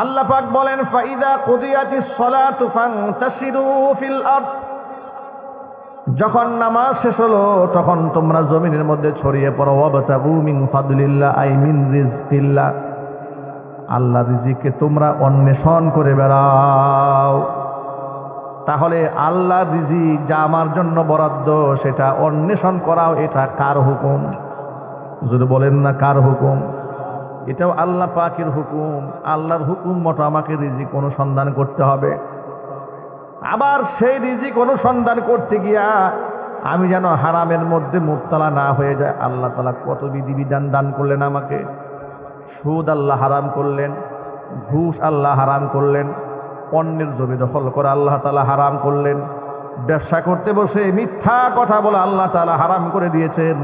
আল্লাহ পাক বলেন, ফাইদা কুদিয়াতিস সালাতু ফান্তাশিরু ফিল আরদ, যখন নামাজ শেষ হলো তখন তোমরা জমিনের মধ্যে ছড়িয়ে পড়ো। ওয়াবতাগু মিন ফাদলিল্লাহ আই মিন রিজকিল্লাহ, আল্লাহর রিজিককে তোমরা অন্বেষণ করে বেড়াও। তাহলে আল্লাহর রিজিক যা আমার জন্য বরাদ্দ সেটা অন্বেষণ করাও, এটা কার হুকুম? যদি বলেন না কার হুকুম? এটাও আল্লাহ পাকের হুকুম। আল্লাহর হুকুম মতো আমাকে রিজিক অনুসন্ধান করতে হবে। আবার সেই রিজিক অনুসন্ধান করতে গিয়া আমি যেন হারামের মধ্যে মুবতালা না হয়ে যায়। আল্লাহ তাআলা কত বিধিবিধান দান করলেন আমাকে। সুদ আল্লাহ হারাম করলেন, ঘুষ আল্লাহ হারাম করলেন, অন্যের জমি দখল করা আল্লাহ তাআলা হারাম করলেন, ব্যবসা করতে বসে মিথ্যা কথা বলা আল্লাহ তাআলা হারাম করে দিয়েছেন।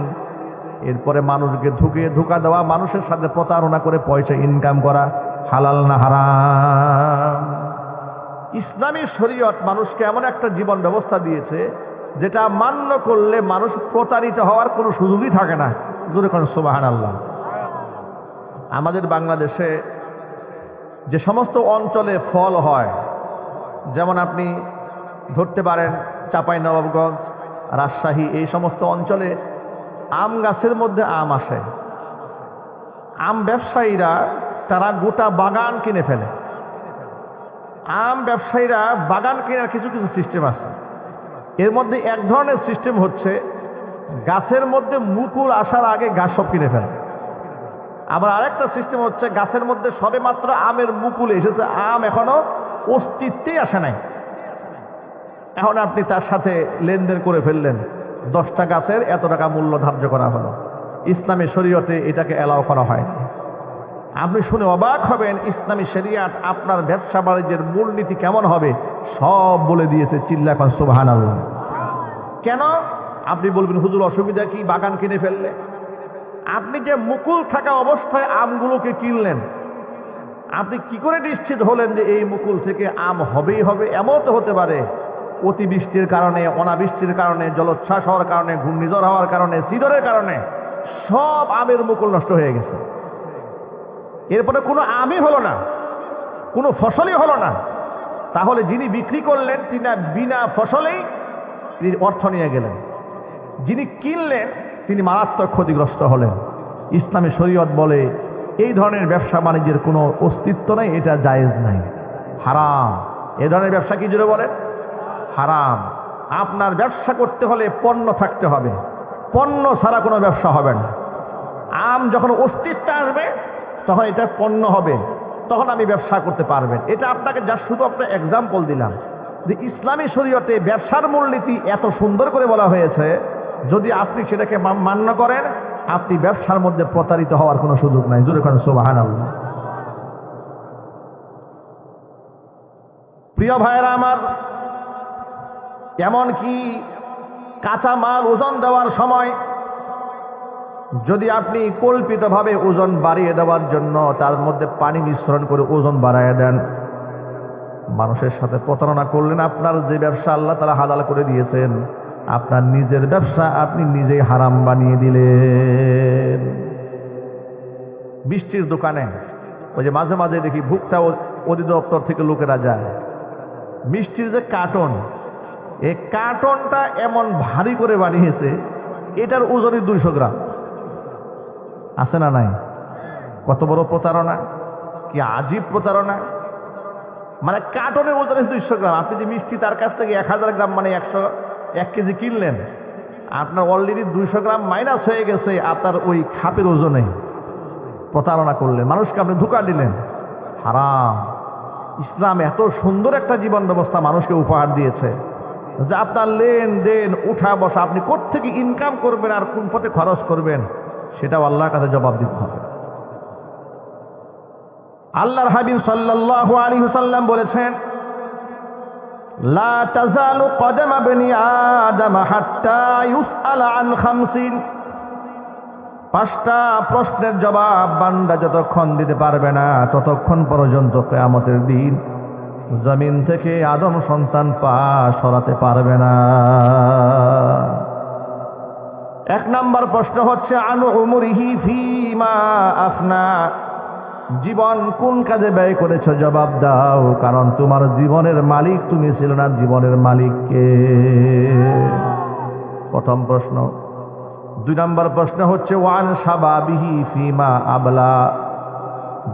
এরপরে মানুষকে ধোঁকা দেওয়া, মানুষের সাথে প্রতারণা করে পয়সা ইনকাম করা হালাল না হারাম? ইসলামী শরীয়ত মানুষকে এমন একটা জীবন ব্যবস্থা দিয়েছে যেটা মান্য করলে মানুষ প্রতারিত হওয়ার কোনো সুযোগই থাকে না। জোরে কোন সুবহানাল্লাহ। আমাদের বাংলাদেশে যে সমস্ত অঞ্চলে ফল হয়, যেমন আপনি ধরতে পারেন চাঁপাইনবাবগঞ্জ, রাজশাহী, এই সমস্ত অঞ্চলে আম গাছের মধ্যে আম আসে। আম ব্যবসায়ীরা তারা গোটা বাগান কিনে ফেলে। আম ব্যবসায়ীরা বাগান কেনার কিছু কিছু সিস্টেম আছে। এর মধ্যে এক ধরনের সিস্টেম হচ্ছে গাছের মধ্যে মুকুল আসার আগে গাছ সব কিনে ফেলে। আবার আরেকটা সিস্টেম হচ্ছে গাছের মধ্যে সবেমাত্র আমের মুকুল এসেছে, আম এখনো অস্তিত্বেই আসে নাই, এখন আপনি তার সাথে লেনদেন করে ফেললেন। 10টা গাছের এত টাকা মূল্য ধার্য করা হলো। ইসলামী শরীয়তে এটাকে এলাও করা হয়। আপনি শুনে অবাক হবেন, ইসলামী শরিয়াত আপনার ব্যবসা বাণিজ্যের মূলনীতি কেমন হবে সব বলে দিয়েছে। চিল্লা এখন সুবহানাল্লাহ। কেন? আপনি বলবেন হুজুর অসুবিধা কি বাগান কিনে ফেললে? আপনি যে মুকুল থাকা অবস্থায় আমগুলোকে কিনলেন, আপনি কি করে নিশ্চিত হলেন যে এই মুকুল থেকে আম হবেই হবে? এমন তো হতে পারে অতিবৃষ্টির কারণে, অনাবৃষ্টির কারণে, জলোচ্ছ্বাস হওয়ার কারণে, ঘূর্ণিঝড় হওয়ার কারণে, সিডরের কারণে সব আমের মুকুল নষ্ট হয়ে গেছে। এরপরে কোনো আমই হলো না, কোনো ফসলই হলো না। তাহলে যিনি বিক্রি করলেন তিনি বিনা ফসলেই অর্থ নিয়ে গেলেন, যিনি কিনলেন তিনি মারাত্মক ক্ষতিগ্রস্ত হলেন। ইসলামী শরীয়ত বলে এই ধরনের ব্যবসা বাণিজ্যের কোনো অস্তিত্ব নাই, এটা জায়েজ নাই, হারাম। এই ধরনের ব্যবসা কি জুড়ে বলেন? হারাম। আপনার ব্যবসা করতে হলে পণ্য থাকতে হবে, পণ্য ছাড়া কোনো ব্যবসা হবে না। আম যখন অস্তিত্ব আসবে তখন এটা পণ্য হবে, তখন আমি ব্যবসা করতে পারবেন। এটা আপনাকে যা শুধু আপনার এক্সাম্পল দিলাম যে ইসলামী শরীয়তে ব্যবসার মূলনীতি এত সুন্দর করে বলা হয়েছে, যদি আপনি সেটাকে মান্য করেন আপনি ব্যবসার মধ্যে প্রতারিত হওয়ার কোনো সুযোগ নাই। জোরে কোন সুবহানাল্লাহ। প্রিয় ভাইয়েরা আমার, এমনকি কাঁচা মাল ওজন দেওয়ার সময় যদি আপনি কল্পিতভাবে ওজন বাড়িয়ে দেওয়ার জন্য তার মধ্যে পানি মিশ্রণ করে ওজন বাড়াইয়া দেন, মানুষের সাথে প্রতারণা করলেন। আপনার যে ব্যবসা আল্লাহ তাআলা হালাল করে দিয়েছেন, আপনার নিজের ব্যবসা আপনি নিজেই হারাম বানিয়ে দিলেন। বৃষ্টির দোকানে ওই যে মাঝে মাঝে দেখি ভুক্তা অধিদপ্তর থেকে লোকেরা যায়, মিষ্টির যে কার্টন, এই কার্টনটা এমন ভারী করে বানিয়েছে, এটার ওজনই 200 গ্রাম। আছে না নাই? কত বড় প্রতারণা, কি আজীব প্রতারণা! মানে কার্টনের ওজনে 200 গ্রাম। আপনি যে মিষ্টি তার কাছ থেকে 1000 গ্রাম মানে 1 কেজি কিনলেন, আপনার অলরেডি 200 গ্রাম মাইনাস হয়ে গেছে আপনার ওই খাপের ওজনে। প্রতারণা করলেন, মানুষকে আপনি ধোঁকা দিলেন, হারাম। ইসলাম এত সুন্দর একটা জীবন ব্যবস্থা মানুষকে উপহার দিয়েছে যে আপনার লেনদেন, উঠা বসা, আপনি কোত্থেকে ইনকাম করবেন আর কোন পথে খরচ করবেন সেটাও আল্লাহর কাছে জবাব দিতে হবে। আল্লাহর হাবিব সাল্লাল্লাহু আলাইহি ওয়াসাল্লাম বলেছেন, লা তাজালু কদমা বনি আদম হাত্তা ইউসআল আন খামসিন। 5টা প্রশ্নের জবাব বান্দা যতক্ষণ দিতে পারবে না ততক্ষণ পর্যন্ত কিয়ামতের দিন জমিন থেকে আদম সন্তান পা সরাতে পারবে না। 1 নম্বর প্রশ্ন হচ্ছে আনু উমরিহি ফিমা আফনা। জীবন কোন কাজে ব্যয় করেছো জবাব দাও, কারণ তোমার জীবনের মালিক তুমি ছিল না, জীবনের মালিক কে? প্রথম প্রশ্ন। 2 নম্বর প্রশ্ন হচ্ছে ওয়ান শাবাবিহি ফিমা আবলা,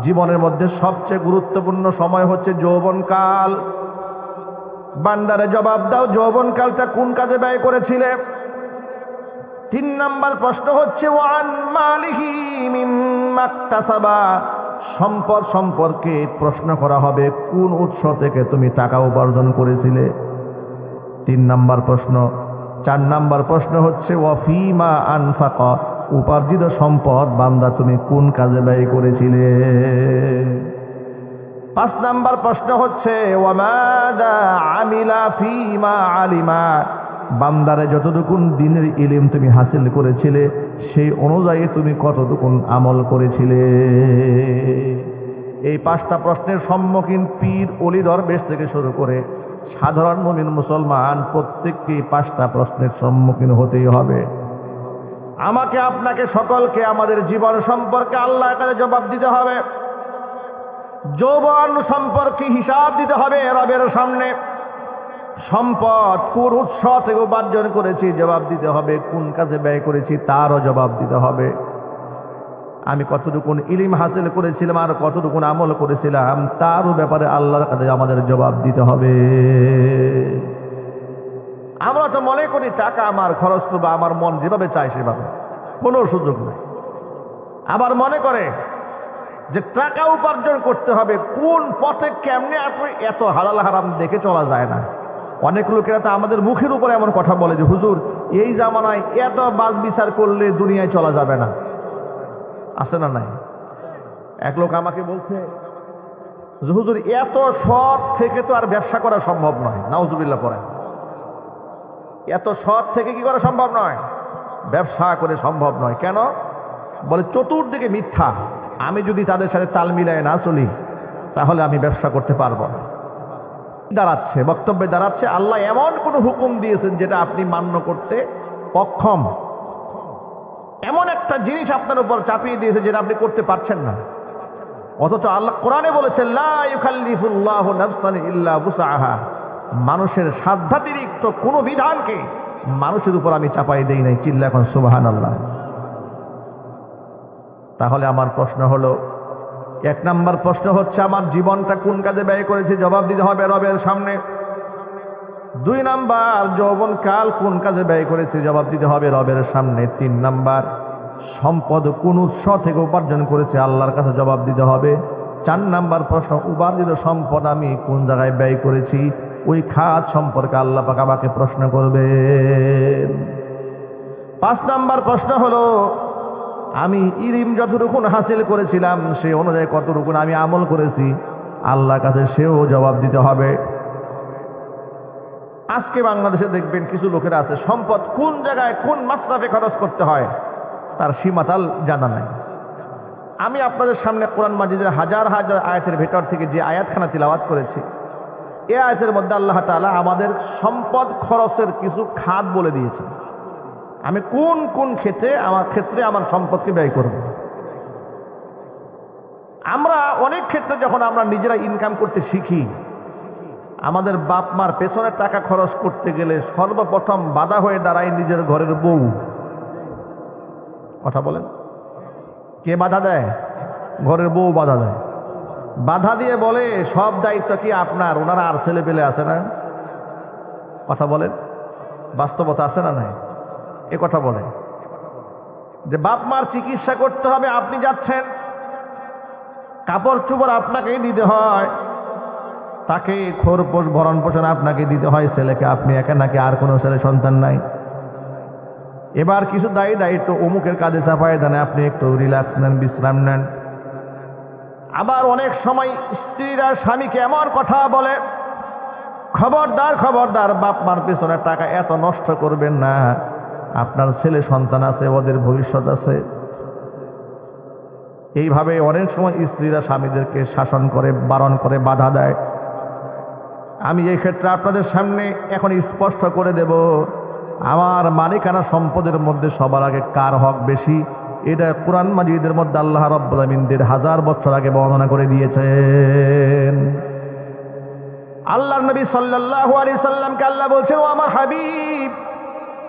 জীবনের মধ্যে সবচেয়ে গুরুত্বপূর্ণ সময় হচ্ছে যৌবনকাল। বান্দারে জবাব দাও, যৌবনকালটা কোন কাজে ব্যয় করেছিলে? 3 নম্বর প্রশ্ন হচ্ছে ওয়ান মালিহি মিম্মা ইকতাসাবা, সম্পদ সম্পর্কে প্রশ্ন করা হবে, কোন উৎস থেকে তুমি টাকা উপার্জন করেছিলে? 3 নম্বর প্রশ্ন। 4 নম্বর প্রশ্ন হচ্ছে ওয়াফিমা আনফাকা, উপার্জিত সম্পদ বান্দা তুমি কোন কাজে ব্যয় করেছিলে? 5 নম্বর প্রশ্ন হচ্ছে ওয়ামাদা আমিলা ফিমা আলিমা, বান্দারে যতটুকুন দ্বীনের ইলম তুমি হাসিল করেছিলে সেই অনুযায়ী তুমি কতটুকুন আমল করেছিলে? এই 5টা প্রশ্নের সম্মুখীন পীর ওলি দরবেশ থেকে শুরু করে সাধারণ মুমিন মুসলমান প্রত্যেককেই 5টা প্রশ্নের সম্মুখীন হতেই হবে। আমাকে আপনাকে সকলকে আমাদের জীবন সম্পর্কে আল্লাহর কাছে জবাব দিতে হবে, যৌবন সম্পর্কে হিসাব দিতে হবে রবের সামনে। সম্পদ কোন উৎস থেকে উপার্জন করেছি জবাব দিতে হবে, কোন কাজে ব্যয় করেছি তারও জবাব দিতে হবে। আমি কতটুকুন ইলম হাসিল করেছিলাম আর কতটুকুন আমল করেছিলাম তারও ব্যাপারে আল্লাহর কাছে আমাদের জবাব দিতে হবে। আমরা তো মনে করি টাকা আমার খরচ করবো, আমার মন যেভাবে চায় সেভাবে, কোনো সুযোগ নেই। আবার মনে করে যে টাকা উপার্জন করতে হবে, কোন পথে কেমনে আসবে এত হালাল হারাম দেখে চলা যায় না। অনেক লোকেরা তো আমাদের মুখের উপরে এমন কথা বলে যে হুজুর এই জামানায় এত বাজ বিচার করলে দুনিয়ায় চলা যাবে না। আছে না নাই? এক লোক আমাকে বলছে যে হুজুর এত সৎ থেকে তো আর ব্যবসা করা সম্ভব নয়। নাউজুবিল্লাহ পড়েন। এত সৎ থেকে কি করা সম্ভব নয়? ব্যবসা করে সম্ভব নয়। কেন? বলে চতুর্দিকে মিথ্যা, আমি যদি তাদের সাথে তাল মিলায় না চলি তাহলে আমি ব্যবসা করতে পারবো না। দাঁড়াচ্ছে বক্তব্যে দাঁড়াচ্ছে আল্লাহ এমন কোন হুকুম দিয়েছেন যেটা আপনি মান্য করতে অক্ষম, এমন একটা জিনিস আপনার উপর চাপিয়ে দিয়েছে যেটা আপনি করতে পারছেন না। অথচ আল্লাহ কোরআনে বলেছেন লা ইউকাল্লিফুল্লাহু নাফসান ইল্লা বুসআহা, মানুষের সাধ্যাতিরিক্ত কোনো বিধানকে মানুষের উপর আমি চাপাই দেই নাই। চিল্লা এখন সুবহানাল্লাহ। তাহলে আমার প্রশ্ন হলো, 1 নম্বর প্রশ্ন হচ্ছে আমার জীবনটা কোন কাজে ব্যয় করেছি জবাব দিতে হবে রবের সামনে। 2 নম্বর যৌবনকাল কোন কাজে ব্যয় করেছি জবাব দিতে হবে রবের সামনে। 3 নম্বর সম্পদ কোন উৎস থেকে উপার্জন করেছে আল্লাহর কাছে জবাব দিতে হবে। 4 নম্বর প্রশ্ন উপার্জিত সম্পদ আমি কোন জায়গায় ব্যয় করেছি ওই খাত সম্পর্কে আল্লাহ পাক আমাকে প্রশ্ন করবেন। 5 নম্বর প্রশ্ন হলো আমি ইলম যতটুকুন হাসিল করেছিলাম সে অনুযায়ী কতটুকুন আমি আমল করেছি আল্লাহর কাছে সেও জবাব দিতে হবে। আজকে বাংলাদেশে দেখবেন কিছু লোকেরা আছে সম্পদ কোন জায়গায় কোন মাসরাফে খরচ করতে হয় তার সীমাতাল জানা নাই। আমি আপনাদের সামনে কোরআন মাজিদের হাজার হাজার আয়াতের ভেতর থেকে যে আয়াতখানা তিলাওয়াত করেছি, এই আয়াতের মধ্যে আল্লাহ তাআলা আমাদের সম্পদ খরচের কিছু খাত বলে দিয়েছেন। আমি কোন কোন ক্ষেত্রে আমার সম্পদকে ব্যয় করব। আমরা অনেক ক্ষেত্রে যখন আমরা নিজেরা ইনকাম করতে শিখি, আমাদের বাপ মার পেছনে টাকা খরচ করতে গেলে সর্বপ্রথম বাধা হয়ে দাঁড়ায় নিজের ঘরের বউ। কথা বলেন, কে বাধা দেয়? ঘরের বউ বাধা দেয়। বাধা দিয়ে বলে সব দায়িত্ব কি আপনার, ওনারা আর ছেলে পেলে আছে না? কথা বলেন, বাস্তবতা আছে না নাই? এ কথা বলে যে বাপ মার চিকিৎসা করতে হবে, আপনি যাচ্ছেন, কাপড় চোপড় আপনাকেই দিতে হয়, তাকে খোরপোষ ভরণ পোষণ আপনাকে দিতে হয়, ছেলেকে আপনি একা নাকি আর কোনো ছেলে সন্তান নাই। এবার কিছু দায়িত্ব অমুকের কাজে চাপায় দেন, আপনি একটু রিল্যাক্স নেন, বিশ্রাম নেন। আবার অনেক সময় স্ত্রীরা স্বামীকে এমন কথা বলে, খবরদার খবরদার বাপ মার পেছনে টাকা এত নষ্ট করবেন না, আপনার ছেলে সন্তান আছে, ওদের ভবিষ্যৎ আছে। এইভাবে অনেক সময় স্ত্রীরা স্বামীদেরকে শাসন করে, বারণ করে, বাধা দেয়। আমি এই ক্ষেত্রে আপনাদের সামনে এখন স্পষ্ট করে দেব, আমার মালিকানা সম্পদের মধ্যে সবার আগে কার হক বেশি এটা কোরআন মাজিদের মধ্যে আল্লাহ রাব্বুল আলামিন ১৫০০ বছর আগে বর্ণনা করে দিয়েছেন। আল্লাহর নবী সাল্লাল্লাহু আলাইহি সাল্লামকে আল্লাহ বলছেন, ও আমার হাবিব,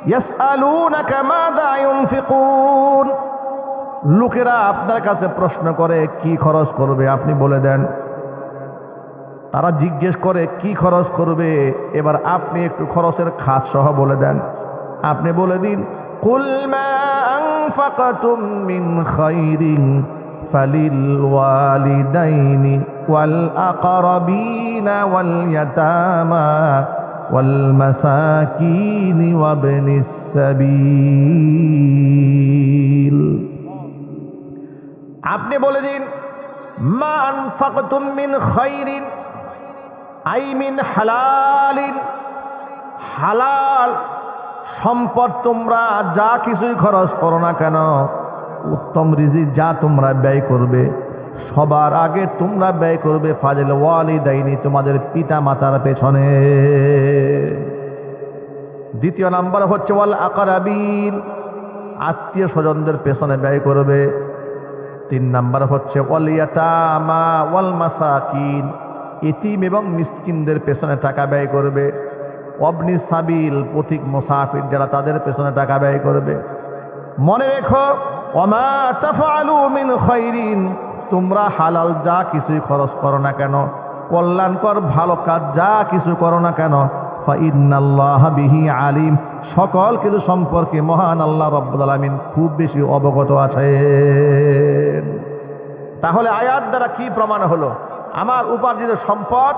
ইয়াসআলুনাকা মাযা ইউনফিকুন, লোকেরা আপনার কাছে প্রশ্ন করে কি খরচ করবে, আপনি বলে দেন। তারা জিজ্ঞেস করে কি খরচ করবে, এবার আপনি একটু খরচের খাত সহ বলে দেন। আপনি বলে দিন, কুল মা আনফাকতুম মিন খাইরিন ফালিল ওয়ালিদাইনি ওয়াল আকরাবিনা ওয়াল ইয়াতামা ওয়াল মাসাকিনি ওয়াবনিস সাবিল। আপনি বলে দিন, মা আনফাকতুম মিন খাইরিন আই মিন হালালিন, হালাল সম্পদ তোমরা যা কিছুই খরচ করো না কেন, উত্তম রিজিক যা তোমরা ব্যয় করবে, সবার আগে তোমরা ব্যয় করবে ফাজিল ওয়ালিদাইনি, তোমাদের পিতা মাতার পেছনে। দ্বিতীয় নাম্বার হচ্ছে ওয়াল আকরাবিন, আত্মীয় স্বজনদের পেছনে ব্যয় করবে। ৩ নাম্বার হচ্ছে ওয়াল ইয়াতামা ওয়াল মাসাকিন, ইতিম এবং মিসকিনদের পেছনে টাকা ব্যয় করবে। ওয়াবনি সাবিল, পথিক মুসাফির যারা, তাদের পেছনে টাকা ব্যয় করবে। মনে রেখো, ওমা তাফআলু মিন খাইরিন, তোমরা হালাল যা কিছুই খরচ করো না কেন, কল্যাণকর ভালো কাজ যা কিছু করো না কেন, ফাইন্নাল্লাহা বিহি আলিম, সকল কিছু সম্পর্কে মহান আল্লাহ রাব্বুল আলামিন খুব বেশি অবগত আছেন। তাহলে আয়াত দ্বারা কি প্রমাণ হলো? আমার উপার্জিত সম্পদ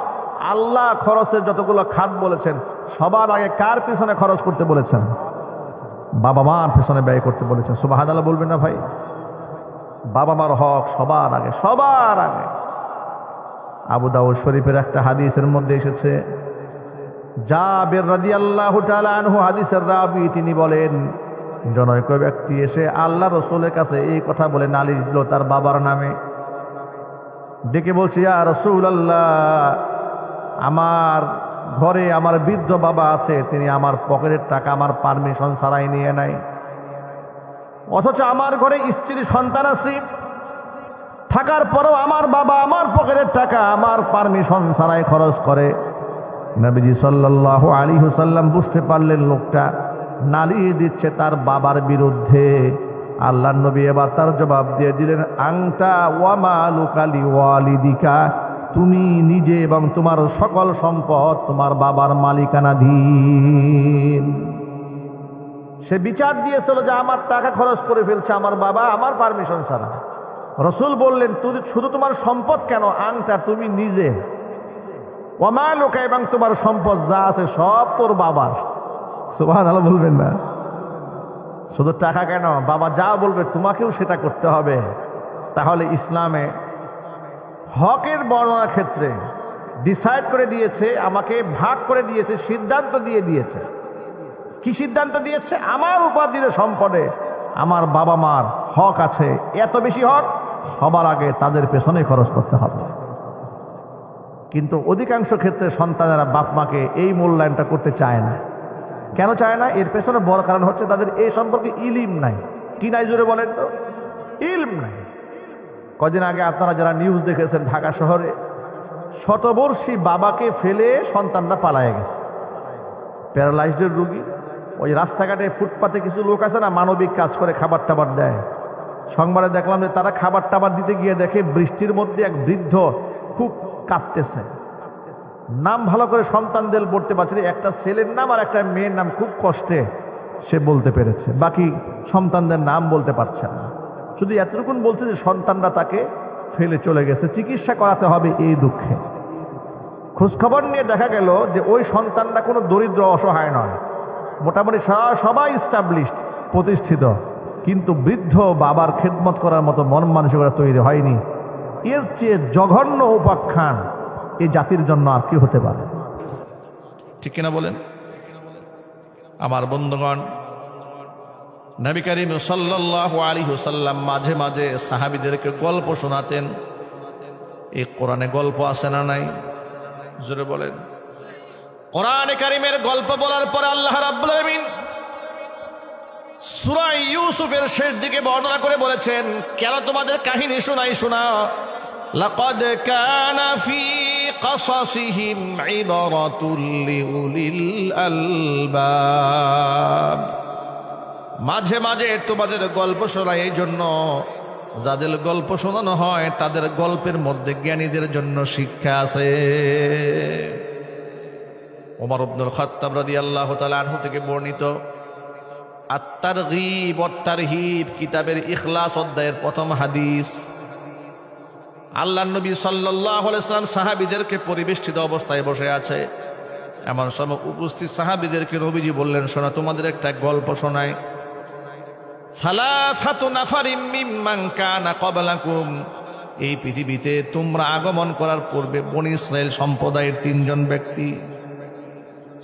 আল্লাহ খরচের যতগুলো খাত বলেছেন, সবার আগে কার পিছনে খরচ করতে বলেছেন? বাবা মার পিছনে ব্যয় করতে বলেছেন। সুবহানাল্লাহ বলবেন না ভাই? বাবা মার হক সবার আগে, সবার আগে। আবু দাউদ শরীফের একটা হাদিসের মধ্যে এসেছে, জাবের রাদিয়াল্লাহু তাআলা আনহু হাদিসের রাবী, তিনি বলেন, জনৈক ব্যক্তি এসে আল্লাহ রাসূলের কাছে এই কথা বলে নালিশ দিল তার বাবার নামে। ডেকে বলছে, ইয়া রাসূলুল্লাহ, আমার ঘরে আমার বৃদ্ধ বাবা আছে, তিনি আমার পকেটের টাকা আমার পারমিশন ছাড়াই নিয়ে নেয়, অথচ আমার ঘরে স্ত্রী সন্তান আছে, থাকার পরেও আমার বাবা আমার পকেটের টাকা আমার পারমিশন ছাড়াই খরচ করে। নবীজি সাল্লাল্লাহু আলাইহি ওয়াসাল্লাম বুঝতে পারলেন লোকটা নালিশ দিচ্ছে তার বাবার বিরুদ্ধে। আল্লাহর নবী এবার তার জবাব দিয়ে দিলেন, আনতা ওয়া মালুকা লিওয়ালিদিকা, তুমি নিজে এবং তোমার সকল সম্পদ তোমার বাবার মালিকানাধীন। সে বিচার দিয়েছিল যে আমার টাকা খরচ করে ফেলছে আমার বাবা আমার পারমিশন ছাড়া। রাসূল বললেন, তুমি শুধু তোমার সম্পদ কেন, আনতা, তুমি নিজে, ওয়া মালুকা, এবং তোমার সম্পদ যা আছে সব তোর বাবার। সুবহানাল্লাহ বলবেন না? শুধু টাকা কেন, বাবা যা বলবে তোমাকেও সেটা করতে হবে। তাহলে ইসলামে হকের বর্ণনার ক্ষেত্রে ডিসাইড করে দিয়েছে, আমাকে ভাগ করে দিয়েছে, সিদ্ধান্ত দিয়ে দিয়েছে। কি সিদ্ধান্ত দিয়েছে? আমার উপার্জিত সম্পদে আমার বাবা মার হক আছে, এত বেশি হক, সবার আগে তাদের পেছনে খরচ করতে হবে। কিন্তু অধিকাংশ ক্ষেত্রে সন্তানেরা বাপ মাকে এই মূল্যায়নটা করতে চায় না। কেন চায় না? এর পেছনে বড় কারণ হচ্ছে তাদের এই সম্পর্কে ইলম নাই। কি নাই জোরে বলেন তো? ইলম নাই। কদিন আগে আপনারা যারা নিউজ দেখেছেন, ঢাকা শহরে শতবর্ষী বাবাকে ফেলে সন্তানরা পালায়ে গেছে, প্যারালাইজডের রোগী। ওই রাস্তাঘাটে ফুটপাতে কিছু লোক আছে না, মানবিক কাজ করে, খাবার টাবার দেয়। সংবাদে দেখলাম যে তারা খাবার টাবার দিতে গিয়ে দেখে বৃষ্টির মধ্যে এক বৃদ্ধ খুব কাঁদতেছে। নাম ভালো করে সন্তানদের বলতে পারছে না, একটা ছেলের নাম আর একটা মেয়ের নাম খুব কষ্টে সে বলতে পেরেছে, বাকি সন্তানদের নাম বলতে পারছে না। শুধু এতটুকুন বলছে যে সন্তানরা তাকে ফেলে চলে গেছে, চিকিৎসা করাতে হবে এই দুঃখে। খোঁজখবর নিয়ে দেখা গেল যে ওই সন্তানরা কোনো দরিদ্র অসহায় নয়, মোটামুটি সবাই স্টাবলিশড, প্রতিষ্ঠিত, কিন্তু বৃদ্ধ বাবার খেদমত করার মতো মন মানসিকতা তৈরি হয়নি। এর চেয়ে জঘন্য উপাখ্যান এই জাতির জন্য আর কি হতে পারে? ঠিক কিনা বলেন? আমার বন্ধুগণ, নবী করিম সাল্লাল্লাহু আলাইহি ওয়াসাল্লাম মাঝে মাঝে সাহাবীদেরকে গল্প শোনাতেন। এই কোরআনে গল্প আছে না নাই? জোরে বলেন। কোরআনে কারীমের গল্প বলার পরে আল্লাহ রাব্বুল আলামিন সূরা ইউসুফের শেষ দিকে বর্ণনা করে বলেছেন, কেন তোমাদের কাহিনী শোনা লাকাদ কানা ফি কাসাসিহিম ইবরাতুল লিউলিল আলবাব। মাঝে মাঝে তোমাদের গল্প শোনাই এই জন্য, যাদের গল্প শোনানো হয় তাদের গল্পের মধ্যে জ্ঞানীদের জন্য শিক্ষা আছে। ওমর ইবনুল খাত্তাব রাদিয়াল্লাহু তাআলা আনহু থেকে বর্ণিত আত-তারগীব ওয়াত তারহীব কিতাবের ইখলাস অধ্যায়ের প্রথম হাদিস। আল্লাহর নবী সাল্লাল্লাহু আলাইহি ওয়াসাল্লাম সাহাবীদেরকে পরিবেষ্টিত অবস্থায় বসে আছে, এমন সময় উপস্থিত সাহাবীদেরকে নবীজি বললেন, শোনা, তোমাদের একটা গল্প শোনাই। সালাসাতু নাফারিম মিম্মান কানা ক্বাবলাকুম, এই পৃথিবীতে তোমরা আগমন করার পূর্বে বনী ইসরাইল সম্প্রদায়ের 3 জন ব্যক্তি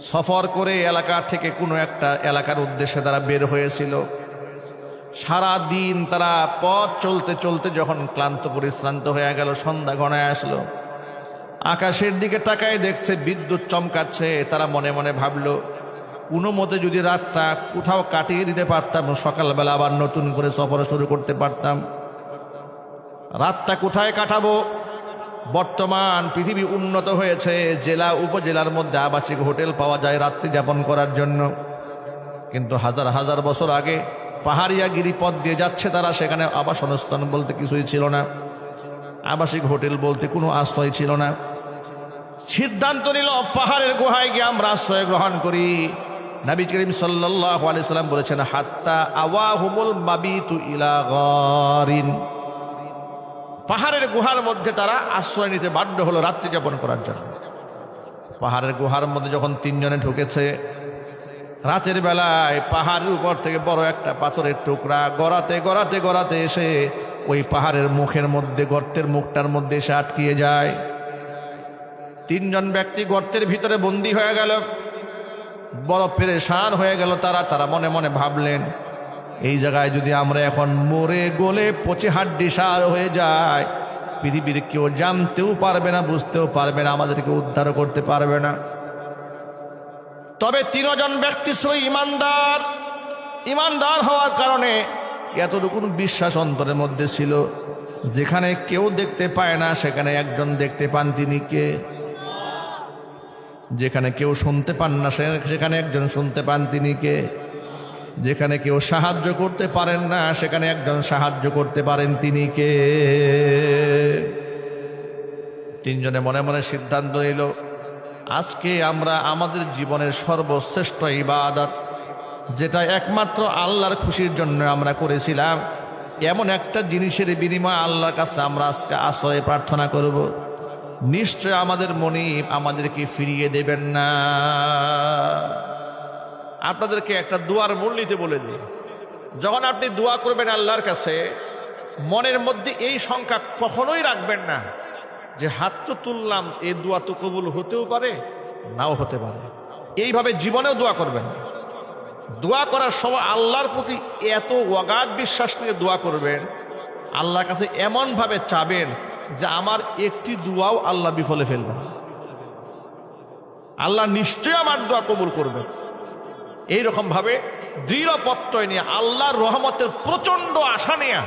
সফর করে এলাকা থেকে কোনো একটা এলাকার উদ্দেশ্যে তারা বের হয়েছিল। সারা দিন তারা পথ চলতে চলতে যখন ক্লান্ত পরিশ্রান্ত হয়ে গেল, সন্ধ্যা ঘনায় আসলো, আকাশের দিকে তাকায় দেখছে বিদ্যুৎ চমকাচ্ছে। তারা মনে মনে ভাবলো, কোনো মতে যদি রাতটা কোথাও কাটিয়ে দিতে পারতাম, সকালবেলা আবার নতুন করে সফর শুরু করতে পারতাম। রাতটা কোথায় কাটাবো? বর্তমান পৃথিবী উন্নত হয়েছে, জেলা উপজেলার মধ্যে আবাসিক হোটেল পাওয়া যায় রাত্রি যাপন করার জন্য। কিন্তু হাজার হাজার বছর আগে পাহাড়িয়া গিরিপথ দিয়ে যাচ্ছে তারা, সেখানে আবাসনস্থান বলতে কিছুই ছিল না, আবাসিক হোটেল বলতে কোনো আশ্রয় ছিল না। সিদ্ধান্ত নিল পাহাড়ের গুহায় গিয়ে আমরা আশ্রয় গ্রহণ করি। নবী করিম সাল্লাল্লাহু আলাইহি সাল্লাম বলেছেন, হাত্তা আওয়াহুমুল মাবিতু ইলা গারিন, পাহাড়ের গুহার মধ্যে তারা আশ্রয় নিতে বাধ্য হলো রাত্রি যাপন করার জন্য। পাহাড়ের গুহার মধ্যে যখন 3 জনে ঢুকেছে, রাতের বেলায় পাহাড়ের উপর থেকে বড় একটা পাথরের টুকরা গড়াতে গড়াতে গড়াতে এসে ওই পাহাড়ের মুখের মধ্যে, গর্তের মুখটার মধ্যে এসে আটকিয়ে যায়। 3 জন ব্যক্তি গর্তের ভিতরে বন্দী হয়ে গেল, বড় পেরেশান হয়ে গেল তারা মনে মনে ভাবলেন, এই জায়গায় যদি আমরা এখন মরে গলে পচে হাড্ডি সার হয়ে যায়, পৃথিবীর কেউ জানতেও পারবে না, বুঝতেও পারবে না, আমাদেরকে উদ্ধার করতে পারবে না। তবে 3 জন ব্যক্তি ছিল ইমানদার হওয়ার কারণে এতটুকু বিশ্বাস অন্তরের মধ্যে ছিল, যেখানে কেউ দেখতে পায় না সেখানে একজন দেখতে পান, তিনি কে? যেখানে কেউ শুনতে পান না সেখানে একজন শুনতে পান, তিনি কে? যেখানে কেউ সাহায্য করতে পারেন না সেখানে একজন সাহায্য করতে পারেন, তিনি কে? 3 জনে মনে মনে সিদ্ধান্ত নিল, আজকে আমরা আমাদের জীবনের সর্বশ্রেষ্ঠ ইবাদত, যেটা একমাত্র আল্লাহর খুশির জন্য আমরা করেছিলাম, এমন একটা জিনিসের বিনিময়ে আল্লাহর কাছে আমরা আজকে আশ্রয় প্রার্থনা করব। নিশ্চয় আমাদের মনিব আমাদেরকে ফিরিয়ে দেবেন না। আপনাদেরকে একটা দোয়ার মূলনীতি বলে দিই, যখন আপনি দোয়া করবেন আল্লাহর কাছে, মনের মধ্যে এই সংখ্যা কখনোই রাখবেন না যে হাত তো তুললাম, এই দোয়া তো কবুল হতেও পারে, নাও হতে পারে। এইভাবে জীবনেও দোয়া করবেন। দোয়া করার সময় আল্লাহর প্রতি এত অগাধ বিশ্বাস নিয়ে দোয়া করবেন, আল্লাহর কাছে এমনভাবে চাবেন যে আমার একটি দোয়াও আল্লাহ বিফলে ফেলবেন, আল্লাহ নিশ্চয়ই আমার দোয়া কবুল করবেন। এইরকম ভাবে দৃঢ় প্রত্যয় নিয়ে, আল্লাহর রহমতের প্রচন্ড আশা নিয়ে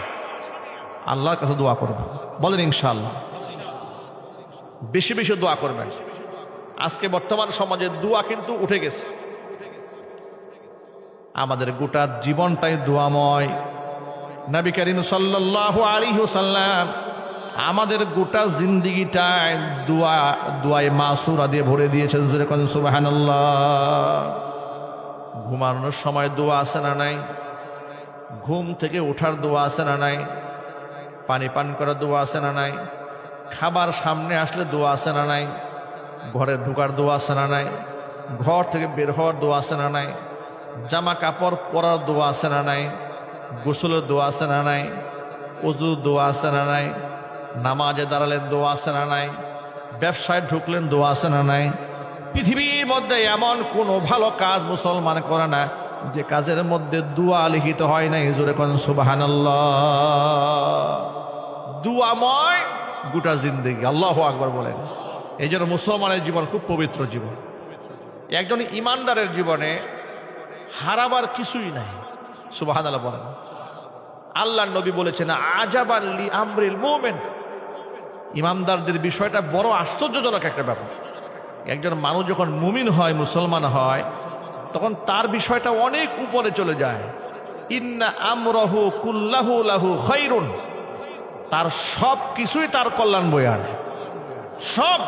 আল্লাহর কাছে দোয়া করবেন। বলেন ইনশাআল্লাহ। বেশি বেশি দোয়া করবেন। আজকে বর্তমান সমাজে দোয়া কিন্তু উঠে গেছে, আমাদের গোটা জীবনটাই দোয়াময়। নবী করিম সাল্লাল্লাহু আলাইহি ওয়াসাল্লাম আমাদের গোটা জিন্দেগিটাই দোয়ায়ে মাসুরা দিয়ে ভরে দিয়েছেন। সুবহানাল্লাহ। ঘুমানোর সময় দোয়া আছে না নাই? ঘুম থেকে ওঠার দোয়া আছে না নাই? পানি পান করার দোয়া আছে না নাই? খাবার সামনে আসলে দোয়া আছে না নাই? ঘরে ঢোকার দোয়া আছে না নাই? ঘর থেকে বের হওয়ার দোয়া আছে না নাই? জামা কাপড় পরার দোয়া আছে না নাই? গোসলের দোয়া আছে না নাই? ওযুর দোয়া আছে না নাই? নামাজে দাঁড়ালেন দোয়া আছে না নাই? ব্যবসায় ঢুকলেন দোয়া আছে না নাই? পৃথিবীর মধ্যে এমন কোনো ভালো কাজ মুসলমান করে না যে কাজের মধ্যে দোয়া লিখিত হয় নাই। জোরে কোন সুবহানাল্লাহ। দোয়াময় গোটা জিন্দেগি। আল্লাহু আকবার বলেন। এই জন্য মুসলমানের জীবন খুব পবিত্র জীবন। একজন ইমানদারের জীবনে হারাবার কিছুই নাই, সুবহানাল্লাহ বলেন। আল্লাহর নবী বলেছেন আজাবান লি আমরিল মুমিন, ইমানদারদের বিষয়টা বড় আশ্চর্যজনক একটা ব্যাপার। একজন মানুষ যখন মুমিন হয়, মুসলমান হয়, তখন তার বিষয়টা অনেক উপরে চলে যায়। ইন্না আমরাহু কুল্লাহু লাহু খায়রুন, তার সব কিছুই তার কল্যাণ বয়ে আনে, সব।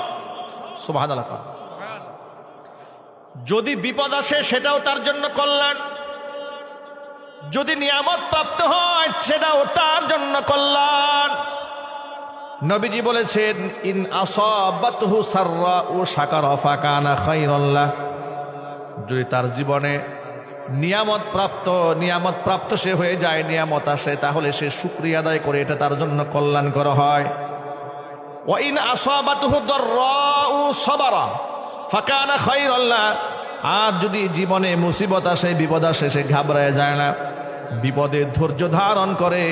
সুবহানাল্লাহ। যদি বিপদ আসে সেটাও তার জন্য কল্যাণ, যদি নিয়ামত প্রাপ্ত হয় সেটাও তার জন্য কল্যাণ। নবীজি বলেছেন ইন আসাবাতহু সাররাউ শাকারা ফাকানা খায়রান লাহ, যদি তার জীবনে নিয়ামত প্রাপ্ত সে হয়ে যায়, নিয়ামত আসে, তাহলে সে শুকরিয়া আদায় করে, এটা তার জন্য কল্যাণকর হয়। ওয়া ইন আসাবাতহু দাররাউ সাবারা ফাকানা খায়রান লাহ, আর যদি জীবনে মুসিবত আসে, বিপদ আসে, সে ঘাবড়ায় যায় না, বিপদে ধৈর্য ধারণ করে,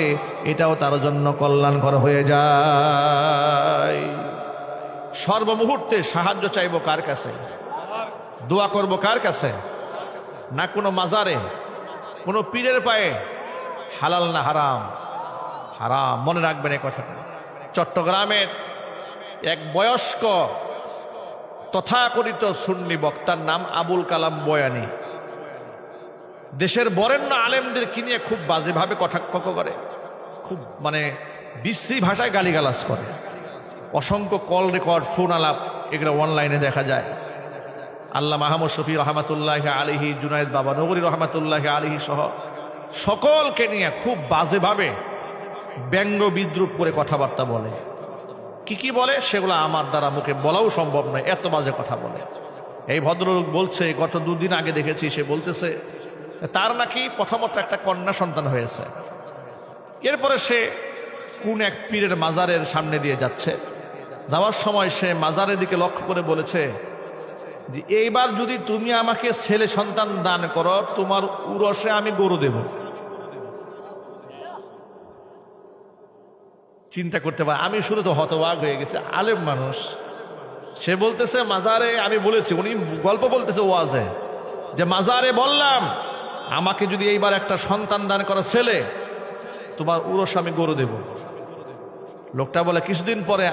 এটাও তার জন্য কল্যাণকর হয়ে যায়। সর্বমুহূর্তে সাহায্য চাইব কার কাছে? দোয়া করব কার কাছে? না কোনো মাজারে, কোনো পীরের পায়ে। হালাল না হারাম? হারাম। মনে রাখবেন এই কথাটা। চট্টগ্রামের এক বয়স্ক তথাকথিত সুন্নি বক্তার নাম আবুল কালাম বয়ানী, দেশের বরেণ্য আলেমদেরকে নিয়ে খুব বাজেভাবে কটাক্ষ করে, খুব বিশ্রী ভাষায় গালিগালাজ করে। অসংখ্য কল রেকর্ড, ফোন আলাপ এগুলো অনলাইনে দেখা যায়। আল্লাহ মাহমুদ শফি রহমাতুল্লাহ আলিহি, জুনায়েদ বাবা নগরী রহমাতুল্লাহ আলিহি সহ সকলকে নিয়ে খুব বাজেভাবে ব্যঙ্গ বিদ্রুপ করে কথাবার্তা বলে। কি বলে সেগুলো আমার দ্বারা মুখে বলাও সম্ভব নয়, এত বাজে কথা বলে। এই ভদ্রলোক বলছে, গত দুদিন আগে দেখেছি, সে বলতেছে তার নাকি প্রথমত একটা কন্যা সন্তান হয়েছে। এরপরে সে কোন এক পীরের মাজারের সামনে দিয়ে যাচ্ছে, যাওয়ার সময় সে মাজারের দিকে লক্ষ্য করে বলেছে যে এইবার যদি তুমি আমাকে ছেলে সন্তান দান করো, তোমার উরসে আমি গরু দেব। চিন্তা করতে পারে। আমি শুরু তো হতবাক হয়ে গেছে, আলেম মানুষ, সে বলতেছে মাজারে, আমি বলেছি, উনি গল্প বলতেছে ওয়াজে, যে মাজারে বললাম আমাকে যদি এইবার একটা সন্তান দান করো ছেলে, তোমার উরস আমি গরু দেব। লোকটা বলে কিছুদিন পরে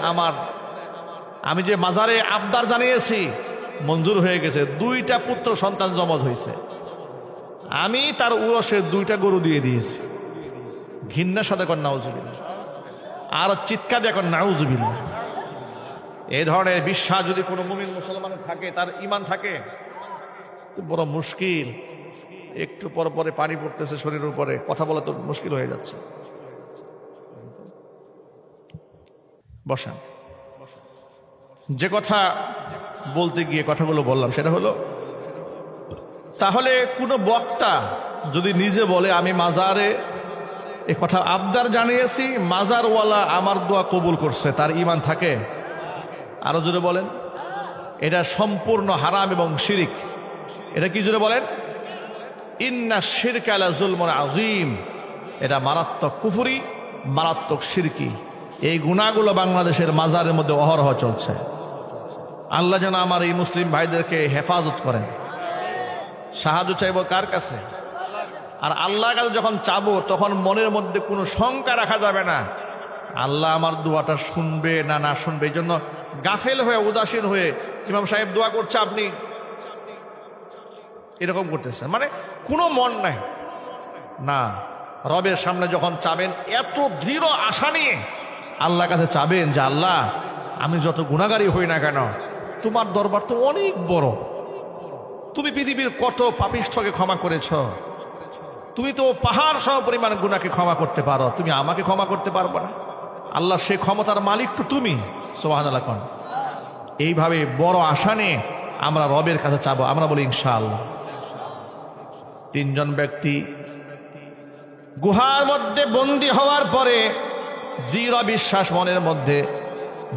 আমি যে মাজারে আবদার জানিয়েছি মঞ্জুর হয়ে গেছে, 2টা পুত্র সন্তান জমজ হয়েছে, আমি তার উরসে 2টা গরু দিয়ে দিয়েছি। ঘৃণার সাথে কর নাউজুবিল্লাহ, আর চিৎকার দিয়ে কর নাউজুবিল্লাহ। এই ধরনের বিশ্বাস যদি কোনো মুমিন মুসলমানের থাকে, তার ঈমান থাকে, বড় মুশকিল। একটু পর পরে পানি পড়তেছে শরীরের উপরে, কথা বলা তো মুশকিল হয়ে যাচ্ছে। বসান। যে কথা বলতে গিয়ে কথাগুলো বললাম সেটা হলো, তাহলে কোনো বক্তা যদি নিজে বলে আমি মাজারে এ কথা আবদার জানিয়েছি, মাজারওয়ালা আমার দোয়া কবুল করছে, তার ঈমান থাকে? আরো জোরে বলেন। এটা সম্পূর্ণ হারাম এবং শিরিক। এটা কি জোরে বলেন? ইন্না শিরকা লা যুলমুন আযীম, এটা মারাত্মক কুফরি, মারাত্মক শিরকি। এই গুনাহগুলো বাংলাদেশের মাজারের মধ্যে অহরহ চলছে। আল্লাহ যেন আমার এই মুসলিম ভাইদেরকে হেফাজত করেন। সাহায্য চাইব কার কাছে? আর আল্লাহর কাছে যখন চাবো তখন মনের মধ্যে কোনো শঙ্কা রাখা যাবে না, আল্লাহ আমার দোয়াটা শুনবে না শুনবে। এই জন্য গাফেল হয়ে, উদাসীন হয়ে ইমাম সাহেব দোয়া করছে, আপনি এরকম করতেছেন, কোনো মন নাই না। রবের সামনে যখন চাবেন, এত দৃঢ় আশা নিয়ে আল্লাহর কাছে চাবেন যে আল্লাহ, আমি যত গুনাহগারী হই না কেন, তোমার দরবার তো অনেক বড়, তুমি পৃথিবীর কত পাপিষ্ঠকে ক্ষমা করেছ, তুমি তো পাহাড় সহ পরিমাণ গুনাহকে ক্ষমা করতে পারো, তুমি আমাকে ক্ষমা করতে পারবো না? আল্লাহ সে ক্ষমতার মালিক তো তুমি। সুবহানাল্লাহ। এইভাবে বড় আশা নিয়ে আমরা রবের কাছে চাবো। আমরা বলি ইনশাআল্লাহ। 3 জন ব্যক্তি গুহার মধ্যে বন্দী হওয়ার পরে দৃঢ় বিশ্বাস মনের মধ্যে,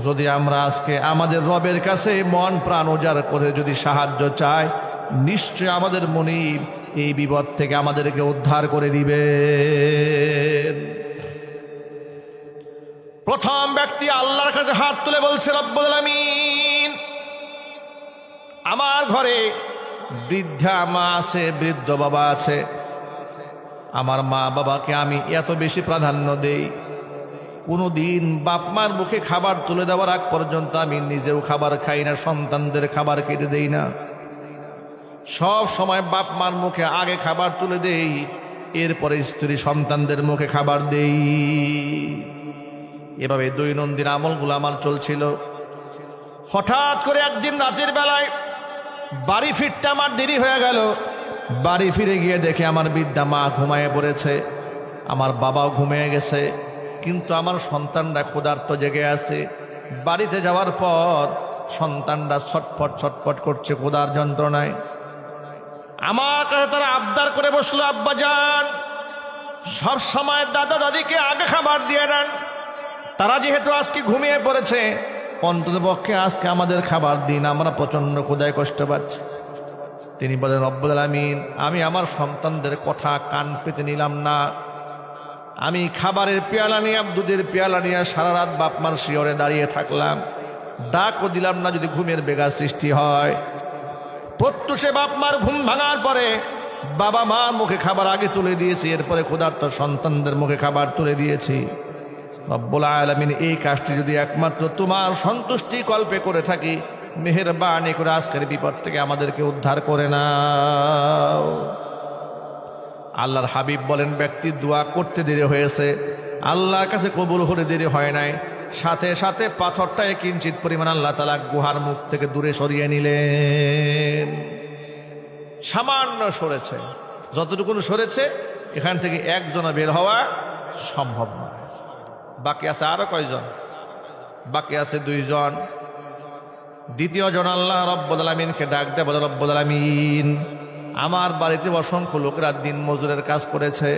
যদি আমরা আজকে আমাদের রবের কাছে মন প্রাণ উজাড় করে যদি সাহায্য চাই, নিশ্চয় আমাদের মুনিব এই বিপদ থেকে আমাদেরকে উদ্ধার করে দিবে। প্রথম ব্যক্তি আল্লাহর কাছে হাত তুলে বলছে, রব্বুল আলামিন, আমার ঘরে বৃদ্ধা মা আছে, বৃদ্ধ বাবা আছে, আমার মা বাবাকে আমি এত বেশি প্রাধান্য দেই, কোনো দিন বাপ মার মুখে খাবার তুলে দেওয়ার আগ পর্যন্ত আমি নিজেও খাবার খাই না, সন্তানদের খাবার খেতে দেই না। সব সময় বাপ মার মুখে আগে খাবার তুলে দেই, এরপরে স্ত্রী সন্তানদের মুখে খাবার দেই। এভাবে দৈনন্দিন আমলগুলো আমার চলছিল। হঠাৎ করে একদিন রাতের বেলায় বাড়ি ফিরতে আমার দেরি হয়ে গেল। বাড়ি ফিরে গিয়ে দেখে আমার বৃদ্ধা মা ঘুমায়ে পড়েছে, আমার বাবাও ঘুমিয়ে গেছে, কিন্তু আমার সন্তানরা ক্ষুধার্ত জেগে আছে। বাড়িতে যাওয়ার পর সন্তানরা ছটফট ছটফট করছে ক্ষুধার যন্ত্রণায়। আমার কাছে তারা আবদার করে বসলো, আব্বাজান সব সময় দাদা দাদিকে আগে খাবার দিয়ে দেন, তারা যেহেতু আজকে ঘুমিয়ে পড়েছে, অন্তত পক্ষে আজকে আমাদের খাবার দিন, আমরা প্রচন্ড ক্ষুধায় কষ্ট পাচ্ছি। তিনি বলেন, রব্বুল আলামিন, আমি আমার সন্তানদের কথা কান পেতে নিলাম না। আমি খাবারের পেয়ালা নিয়ে, দুধের পেয়ালা নিয়ে সারা রাত বাপমার শিয়রে দাঁড়িয়ে থাকলাম, ডাকও দিলাম না যদি ঘুমের বেগা সৃষ্টি হয়। প্রত্যুষে বাপমার ঘুম ভাঙার পরে বাবা মার মুখে খাবার আগে তুলে দিয়েছি, এরপরে ক্ষুধার্ত সন্তানদের মুখে খাবার তুলে দিয়েছি। রব্বুল আলামিন, এই কাজটি যদি একমাত্র তোমার সন্তুষ্টি কল্পে করে থাকি, মেহেরবানি করে আজকের বিপদ থেকে আমাদেরকে উদ্ধার করে নাও। আল্লাহর হাবিব বলেন, ব্যক্তি দোয়া করতে দেরি হয়েছে, আল্লাহর কাছে কবুল হতে দেরি হয় নাই, সাথে সাথে পাথরটাকে কিঞ্চিত পরিমাণ আল্লাহ তাআলা গুহার মুখ থেকে দূরে সরিয়ে নিলেন। সামান্য সরেছে, যতটুকু সরেছে এখান থেকে একজনও বের হওয়া সম্ভব নয়। বাকি আছে আরো কয়জন? বাকি আছে 2 জন। দ্বিতীয় জন আল্লাহ রব্বুল আলামিনকে ডাক দেয়, বলে, রব্বুল আলামিন, আমার বাড়িতে অসংখ্য লোকেরা দিন মজুরের কাজ করেছে,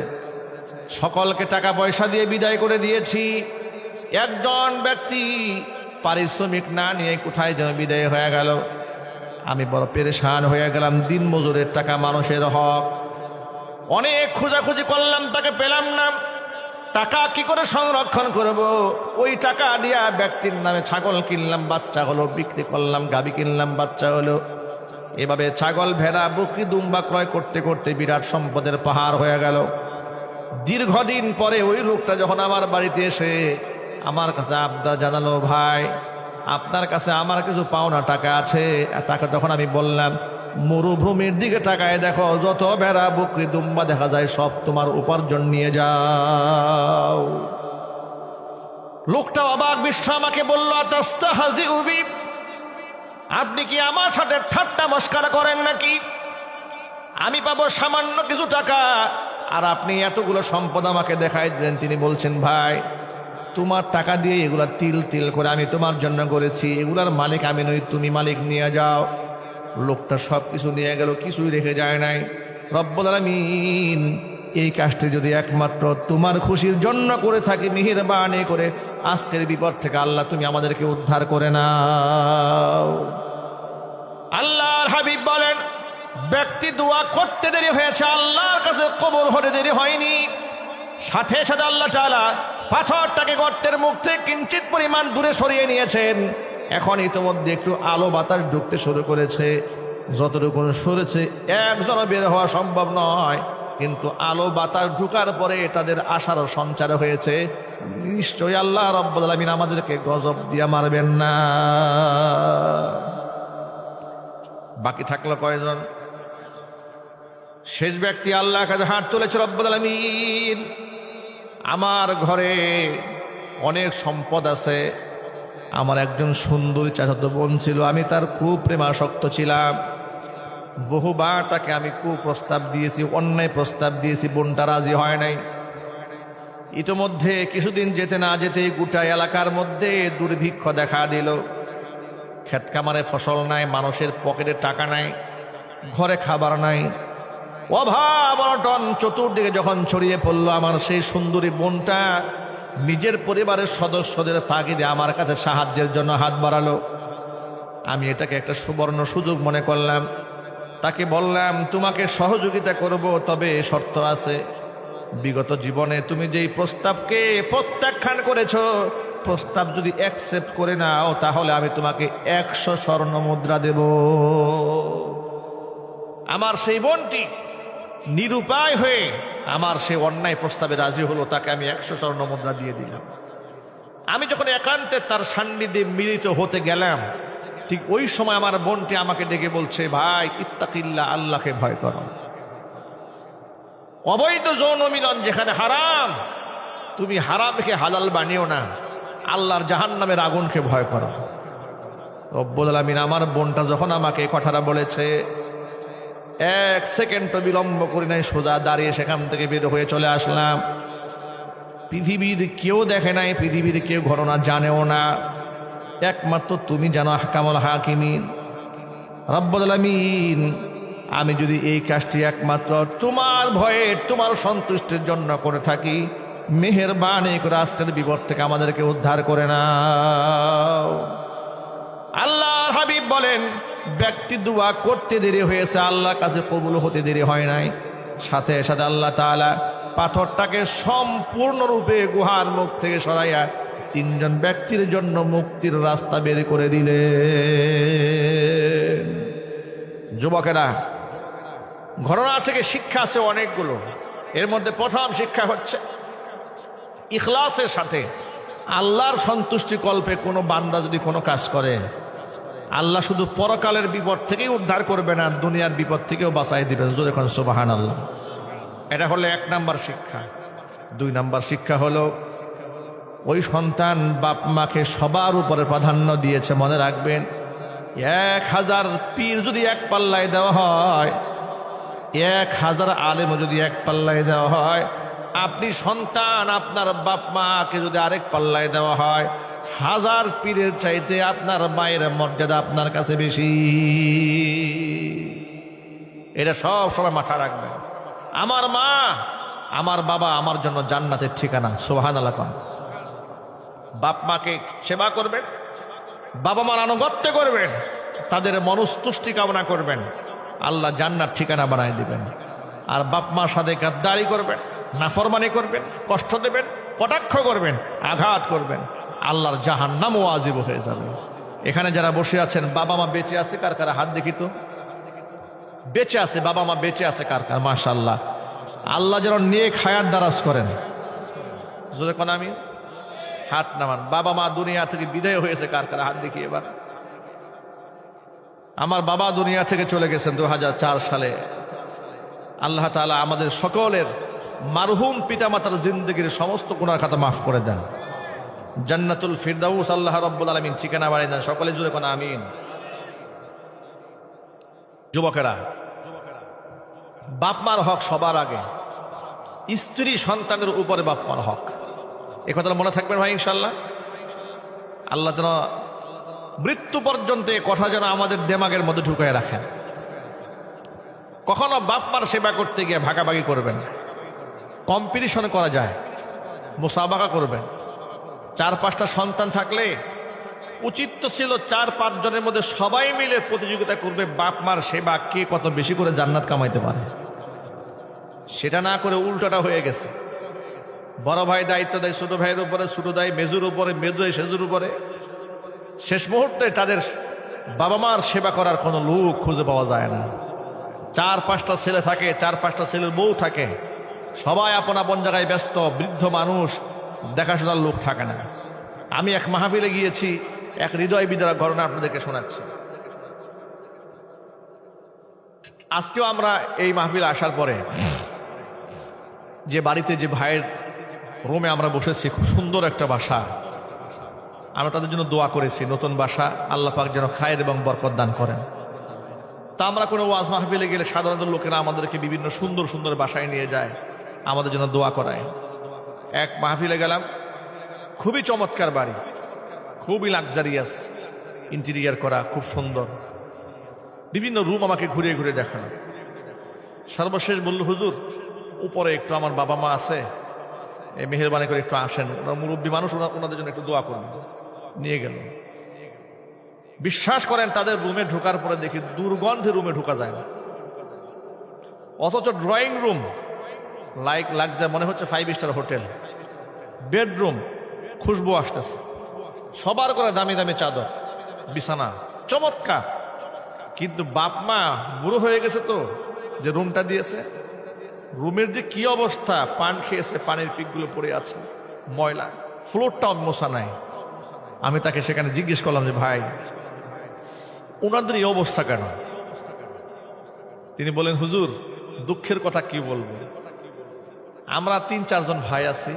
সকলকে টাকা পয়সা দিয়ে বিদায় করে দিয়েছি। একজন ব্যক্তি পারিশ্রমিক না নিয়ে কোথায় যেন বিদায় হয়ে গেল। আমি বড় পেরেশান হয়ে গেলাম। দিন মজুরের টাকা মানুষের হক, অনেক খোঁজাখুঁজি করলাম, তাকে পেলাম না। টাকা কি করে সংরক্ষণ করব? ওই টাকা দিয়ে ব্যক্তির নামে ছাগল কিনলাম, বাচ্চা হলো, বিক্রি করলাম, গাভী কিনলাম, বাচ্চা হলো। এভাবে ছাগল, ভেড়া, বকরি, দুম্বা ক্রয় করতে করতে বিরাট সম্পদের পাহাড় হয়ে গেল। দীর্ঘদিন পরে ওই লোকটা যখন আমার বাড়িতে এসে আমার কাছে আবদার জানালো, ভাই আপনার কাছে আমার কিছু পাওনা টাকা আছে। তাকে তখন আমি বললাম, মরুভূমির দিকে তাকায় দেখো, যত ভেড়া, বকরি, দুম্বা দেখা যায় সব তোমার উপার্জন নিয়ে যাও। লোকটা অবাক বিশ্ব আমাকে বলল, আতাস্তাহজিউ বি, আপনি কি আমার সাথে ঠাট্টা মস্করা করেন নাকি? আমি পাবো সামান্য কিছু টাকা আর আপনি এতগুলো সম্পদ আমাকে দেখাই দেন। তিনি বলছেন, ভাই তোমার টাকা দিয়ে এগুলা তিল তিল করে আমি তোমার জন্য করেছি, এগুলার মালিক আমি নই, তুমি মালিক, নিয়ে যাও। লোকটা সব কিছু নিয়ে গেল, কিছুই রেখে যায় নাই। রব্বুল আলামিন, এই কাজটি যদি একমাত্র তোমার খুশির জন্য করে থাকি, মেহেরবানি করে আজকের বিপদ থেকে আল্লাহ তুমি আমাদেরকে উদ্ধার করে নাও। আল্লাহর হাবিব বলেন, ব্যক্তি দোয়া করতে দেরি হয়েছে, আল্লাহর কাছে কবুল হতে দেরি হয়নি। সাথে সাথে আল্লাহ তাআলা পাথরটাকে গর্তের মুখ থেকে কিঞ্চিত পরিমাণ দূরে সরিয়ে নিয়েছেন। এখন ইতিমধ্যে একটু আলো বাতাস ঢুকতে শুরু করেছে। যতটুকু সরেছে একজনও বের হওয়া সম্ভব নয়, কিন্তু আলো বাতাস ঢুকার পরে তাদের আশারও সঞ্চার হয়েছে। নিশ্চয়ই আল্লাহ রাব্বুল আলামিন আমাদেরকে গজব দিয়া মারবেন না। বাকি থাকলো কয়জন? শেষ ব্যক্তি আল্লাহর কাছে হাত তুলেছে, রব্বুল আলামিন, আমার ঘরে অনেক সম্পদ আছে, আমার একজন সুন্দরী চাচাতো বোন ছিল, আমি তার খুব প্রেমাসক্ত ছিলাম। বহুবার তাকে আমি কুপ্রস্তাব দিয়েছি, অন্যায় প্রস্তাব দিয়েছি, বোনটা রাজি হয় নাই। ইতোমধ্যে কিছুদিন যেতে না যেতে গোটা এলাকার মধ্যে দুর্ভিক্ষ দেখা দিল। ক্ষেত খামারে ফসল নাই, মানুষের পকেটে টাকা নাই, ঘরে খাবার নাই, অভাব অনটন চতুর্দিকে যখন ছড়িয়ে পড়ল, আমার সেই সুন্দরী বোনটা নিজের পরিবারের সদস্যদের তাগিদে আমার কাছে সাহায্যের জন্য হাত বাড়ালো। আমি এটাকে একটা সুবর্ণ সুযোগ মনে করলাম। তাকে বললাম, তোমাকে সহযোগিতা করব, তবে শর্ত আছে। বিগত জীবনে তুমি যেই প্রস্তাবকে প্রত্যাখ্যান করেছ, প্রস্তাব যদি অ্যাকসেপ্ট করে নাও তাহলে আমি তোমাকে 100 স্বর্ণ মুদ্রা দেব। আমার সেই বোনটি নিরুপায় হয়ে আমার সে অন্যায় প্রস্তাবে রাজি হলো, তাকে আমি 100 স্বর্ণ মুদ্রা দিয়ে দিলাম। আমি যখন একান্তে তার সান্নিধ্যে মিলিত হতে গেলাম, ঠিক ওই সময় আমার বোনটি আমাকে ডেকে বলছে, ভাই ইত্তাকিল্লাহ, আল্লাহকে ভয় করো। অবৈধ যৌন মিলন যেখানে হারাম, তুমি হারামকে হালাল বানিও না, আল্লাহর জাহান্নামের আগুনকে ভয় করো। রব্বুল আলামিন আমার বোনটা যখন আমাকে কথাটা বলেছে, 1 সেকেন্ড তো বিলম্ব করি নাই, সোজা দাঁড়িয়ে সেখান থেকে বের হয়ে চলে আসলাম। পৃথিবীর কেউ দেখে নাই, পৃথিবীর কেউ ঘটনা জানেও না, একমাত্র তুমি জানো আহকামুল হাকিমিন। রব্বুল আলামিন, আমি যদি এই কাজটি একমাত্র তোমার ভয়ে, তোমার সন্তুষ্টির জন্য করে থাকি, মেহেরবানি করে আজকের বিপদ থেকে আমাদেরকে উদ্ধার করে নাও। আল্লাহর হাবিব বলেন, ব্যক্তি দোয়া করতে দেরি হয়েছে, আল্লাহর কাছে কবুল হতে দেরি হয় নাই। সাথে সাথে আল্লাহ তাআলা পাথরটাকে সম্পূর্ণরূপে গুহার মুখ থেকে সরাইয়া 3 জন ব্যক্তির জন্য মুক্তির রাস্তা বের করে দিলেন। যুবকেরা, ঘটনা থেকে শিক্ষা আছে অনেকগুলো। এর মধ্যে প্রথম শিক্ষা হচ্ছে, ইখলাসের সাথে আল্লাহর সন্তুষ্টি কল্পে কোনো বান্দা যদি কোনো কাজ করে, আল্লাহ শুধু পরকালের বিপদ থেকেই উদ্ধার করবে না, দুনিয়ার বিপদ থেকেও বাঁচাই দিবেন। জোরে কোন সুবহানাল্লাহ। এটা হলো 1 নাম্বার শিক্ষা। 2 নাম্বার শিক্ষা হলো, ওই সন্তান বাপ মাকে সবার উপরে প্রাধান্য দিয়েছে। মনে রাখবেন, 1000 পীর যদি এক পাল্লায় দেওয়া হয়, 1000 আলেমও যদি এক পাল্লায় দেওয়া হয়, আপনি সন্তান আপনার বাপ মাকে যদি আরেক পাল্লায় দেওয়া হয়, 1000 পীরের চাইতে আপনার মায়ের মর্যাদা আপনার কাছে বেশি। এটা সব সময় মাথা রাখবেন। আমার মা, আমার বাবা আমার জন্য জান্নাতের ঠিকানা। সুবহানাল্লাহ। বাপ মাকে সেবা করবেন, বাবা মার আনুগত্য করবেন, তাদের মনস্তুষ্টি কামনা করবেন, আল্লাহ জান্নাত ঠিকানা বানায় দিবেন। আর বাপ মার সাথে গাদ্দারি করবেন, নাফরমানি করবেন, কষ্ট দেবেন, কটাক্ষ করবেন, আঘাত করবেন, আল্লাহর জাহান্নাম ওয়াজিব হয়ে যাবে। এখানে যারা বসে আছেন, বাবা মা বেঁচে আছে কার কার? হাত দেখি তো। বেঁচে আছে, বাবা মা বেঁচে আছে কার কার? মাশাআল্লাহ। আল্লাহ যেন নেক হায়াত দারাজ করেন। জোরে কোন আমিন। হাত নামান। বাবা মা দুনিয়া থেকে বিদায় হয়েছে কার কার? হাত দেখি এবার। আমার বাবা দুনিয়া থেকে চলে গেছেন 2004 সালে। আল্লাহ তাআলা আমাদের সকলের মারহুম পিতামাতার জিন্দেগির সমস্ত গুনাহ খাতা মাফ করে দেন। জান্নাতুল ফিরদাউস আল্লাহ রাব্বুল আলামিন ঠিকানা বানিয়ে দেন। সকলে জুড়ে কোন আমিন। যুবকেরা, বাপ মার হক সবার আগে, স্ত্রী সন্তানের উপরে বাপ মার হক। এ কথাটা মনে থাকবেন ভাই ইনশাআল্লাহ। আল্লাহ যেন মৃত্যু পর্যন্ত এ কথা যেন আমাদের দেমাগের মধ্যে ঢুকায় রাখেন। কখনো বাপ মার সেবা করতে গিয়ে ভাগাভাগি করবেন, কম্পিটিশন করা যায়, মুসাবাকা করবেন। 4-5টা সন্তান থাকলে উচিত তো ছিল 4-5 জনের মধ্যে সবাই মিলে প্রতিযোগিতা করবে বাপ মার সেবা, কে কত বেশি করে জান্নাত কামাইতে পারে। সেটা না করে উল্টোটা হয়ে গেছে। বড় ভাই দায়িত্ব দেয় ছোট ভাইয়ের উপরে, ছোট দেয় মেজুর উপরে, মেজু দেয় সেজুর উপরে। শেষ মুহূর্তে তাদের বাবা মার সেবা করার কোনো লোক খুঁজে পাওয়া যায় না। 4-5টা ছেলে থাকে, 4-5টা ছেলের বউ থাকে, সবাই আপন আপন জায়গায় ব্যস্ত, বৃদ্ধ মানুষ, দেখাশোনার লোক থাকে না। আমি এক মাহফিলে গিয়েছি, এক হৃদয় বিদারক ঘটনা আপনাদেরকে শোনাচ্ছি। আজকেও আমরা এই মাহফিলে আসার পরে যে বাড়িতে, যে ভাইয়ের রুমে আমরা বসেছি, খুব সুন্দর একটা বাসা, আমরা তাদের জন্য দোয়া করেছি। নতুন বাসা, আল্লাহ পাক যেন খায়ের এবং বরকত দান করেন। তা আমরা কোনো ওয়াজ মাহফিলে গেলে সাধারণত লোকেরা আমাদেরকে বিভিন্ন সুন্দর সুন্দর বাসায় নিয়ে যায়, আমাদের জন্য দোয়া করায়। এক মাহফিলে গেলাম, খুবই চমৎকার বাড়ি, খুবই লাক্সারিয়াস, ইন্টেরিয়ার করা, খুব সুন্দর। বিভিন্ন রুম আমাকে ঘুরিয়ে ঘুরিয়ে দেখানো। সর্বশেষ বলল, হুজুর উপরে একটু আমার বাবা মা আছে, এই মেহেরবানি করে একটু আসেন, ওরা মুরব্বী মানুষ, ওনাদের জন্য একটু দোয়া করবেন। নিয়ে গেল। বিশ্বাস করেন, তাদের রুমে ঢোকার পরে দেখি দুর্গন্ধে রুমে ঢোকা যায় না। অথচ ড্রয়িং রুম লাগছে, মনে হচ্ছে 5 স্টার হোটেল। বেডরুম খুশবু আসতেছে, সবার করে দামি দামি চাদর, বিছানা চমৎকার। কিন্তু বাপ মা বুড়ো হয়ে গেছে তো, যে রুমটা দিয়েছে রুমের যে কি অবস্থা, পান খেয়েছে, পানির পিকগুলো পড়ে আছে, ময়লা, ফ্লোরটাও মোছা নাই। আমি তাকে সেখানে জিজ্ঞেস করলাম যে ভাই, ওনাদের এই অবস্থা কেন? তিনি বলেন, হুজুর দুঃখের কথা কি বলবো, আমরা 3-4 জন ভাই আছি,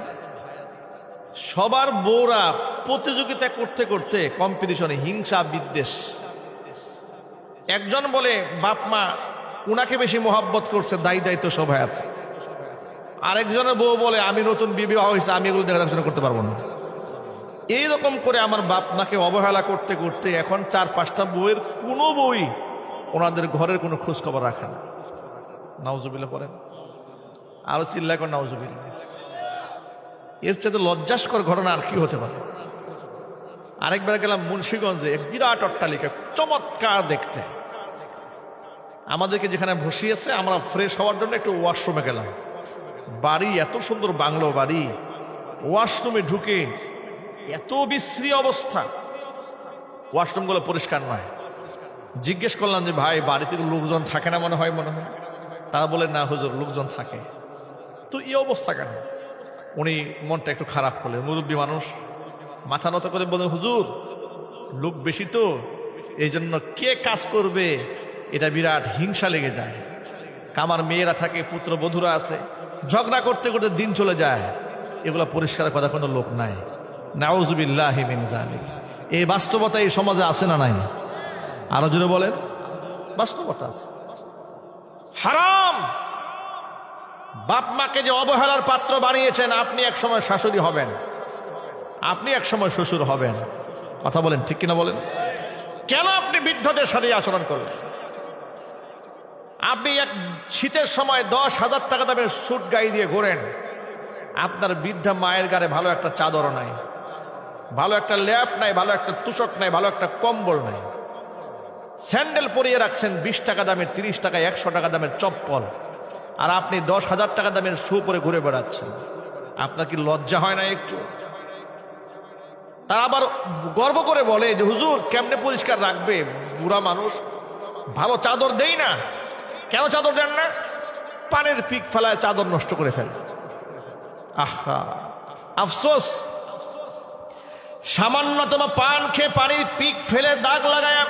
সবার বউরা প্রতিযোগিতা করতে করতে কম্পিটিশনে হিংসা বিদ্বেষ, একজন বলে বাপ মা উনাকে বেশি মোহাব্বত করছে, দায়িত্ব সবাই। আরেকজনের বউ বলে আমি নতুন বিবাহ হয়েছে, আমি এগুলো দেখাশোনা করতে পারবো না। এইরকম করে আমার বাপ মাকে অবহেলা করতে করতে এখন 4-5টা বউয়ের কোনো বই ওনাদের ঘরের কোনো খোঁজ খবর রাখে না। নাউজুবিল্লাহ পড়েন, আরো চিল্লা করে নাউজুবিল্লাহ। এর চাইতে লজ্জাস্কর ঘটনা আর কি হতে পারে? আরেকবার গেলাম মুন্সিগঞ্জে, বিরাট অট্টালিকা, চমৎকার দেখতে। আমাদেরকে যেখানে বসিয়েছে, আমরা ফ্রেশ হওয়ার জন্য একটু ওয়াশরুমে গেলাম। বাড়ি এত সুন্দর, বাংলো বাড়ি, ওয়াশরুমে ঢুকে এত বিশ্রী অবস্থা, ওয়াশরুমগুলো পরিষ্কার নয়। জিজ্ঞেস করলাম যে ভাই বাড়িতে লোকজন থাকে না মনে হয়? তারা বলে না হুজুর লোকজন থাকে। তো এই অবস্থা কেন? উনি মনটা একটু খারাপ করলেন, মুরব্বী মানুষ, মাথা নত করে বলে, হুজুর লোক বেশি তো এই জন্য কে কাজ করবে এটা বিরাট হিংসা লেগে যায়। আমার মেয়েরা থাকে, পুত্র বধূরা আছে, ঝগড়া করতে করতে দিন চলে যায়, এগুলো পরিষ্কার করার কোনো লোক নাই। নাউজুবিল্লাহি মিন যালিক। এই বাস্তবতা এই সমাজে আছে না নাই? আরো জোরে বলেন, বাস্তবতা আছে। হারাম। বাপ মাকে যে অবহেলার পাত্র বানিয়েছেন, আপনি এক সময় শাশুড়ি হবেন, আপনি এক সময় শ্বশুর হবেন। কথা বলেন ঠিক কিনা বলেন? কেন আপনি বৃদ্ধদের সাথে আচরণ করলেন? আপনি এক শীতের সময় 10,000 টাকা দামের স্যুট গায়ে দিয়ে ঘোরেন, আপনার বৃদ্ধা মায়ের গায়ে ভালো একটা চাদর নাই, ভালো একটা ল্যাপ নাই, ভালো একটা তুষক নাই, ভালো একটা কম্বল নাই। স্যান্ডেল পরিয়ে রাখছেন 20 টাকা দামের, 30 টাকা, 100 টাকা দামের চপ্পল, আর আপনি 10,000 টাকা দামের শু পরে ঘুরে বেড়াচ্ছেন। আপনার কি লজ্জা হয় না একটু? তারা আবার গর্ব করে বলে যে হুজুর কেমনে পরিষ্কার রাখবে, বুড়া মানুষ, ভালো চাদর দেই না। কেন চাদর দেন না? পানের পিক ফেলায় চাদর নষ্ট করে ফেলে। আহা, আফসোস। সামান্যতম পান খেয়ে পানির পিক ফেলে দাগ লাগায়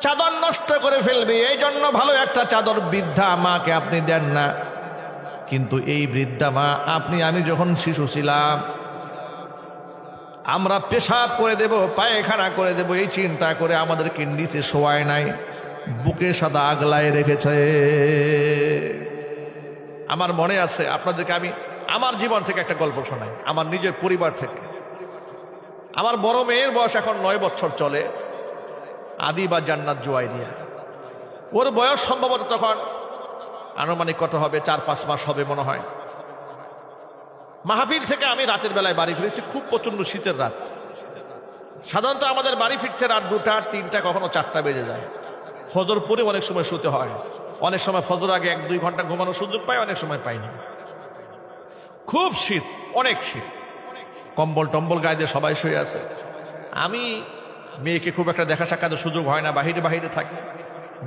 চাদর নষ্ট করে ফেলবে, এই জন্য ভালো একটা চাদর বৃদ্ধা মাকে আপনি দেন না। কিন্তু এই বৃদ্ধা মা, আপনি আমি যখন শিশু ছিলাম, আমরা পেশাব করে দেব, পায়খানা করে দেব, এই চিন্তা করে আমাদেরকে নিচে শোয়ায় নাই, বুকে সাদা আগলায় রেখেছে। আমার মনে আছে, আপনাদেরকে আমি আমার জীবন থেকে একটা গল্প শোনাই, আমার নিজের পরিবার থেকে। আমার বড় মেয়ের বয়স এখন 9 বছর চলে, আদি বা জান্নাত জুয়াইরিয়া। ওর বয়স সম্ভবত তখন আনুমানিক কত হবে, 4-5 মাস হবে মনে হয়। মাহফিল থেকে আমি রাতের বেলায় বাড়ি ফিরেছি, খুব প্রচন্ড শীতের রাত। সাধারণত আমাদের বাড়ি ফিরতে রাত 2টা, 3টা, কখনো 4টা বেজে যায়। ফজর পরে অনেক সময় শুতে হয়, অনেক সময় ফজর আগে 1-2 ঘন্টা ঘুমানোর সুযোগ পাই, অনেক সময় পাই না। খুব শীত, অনেক শীত, কম্বল টম্বল গায়ে দিয়ে সবাই শুয়ে আছে। আমি মেয়েকে খুব একটা দেখা সাক্ষাতের সুযোগ হয় না, বাহিরে বাহিরে থাকি।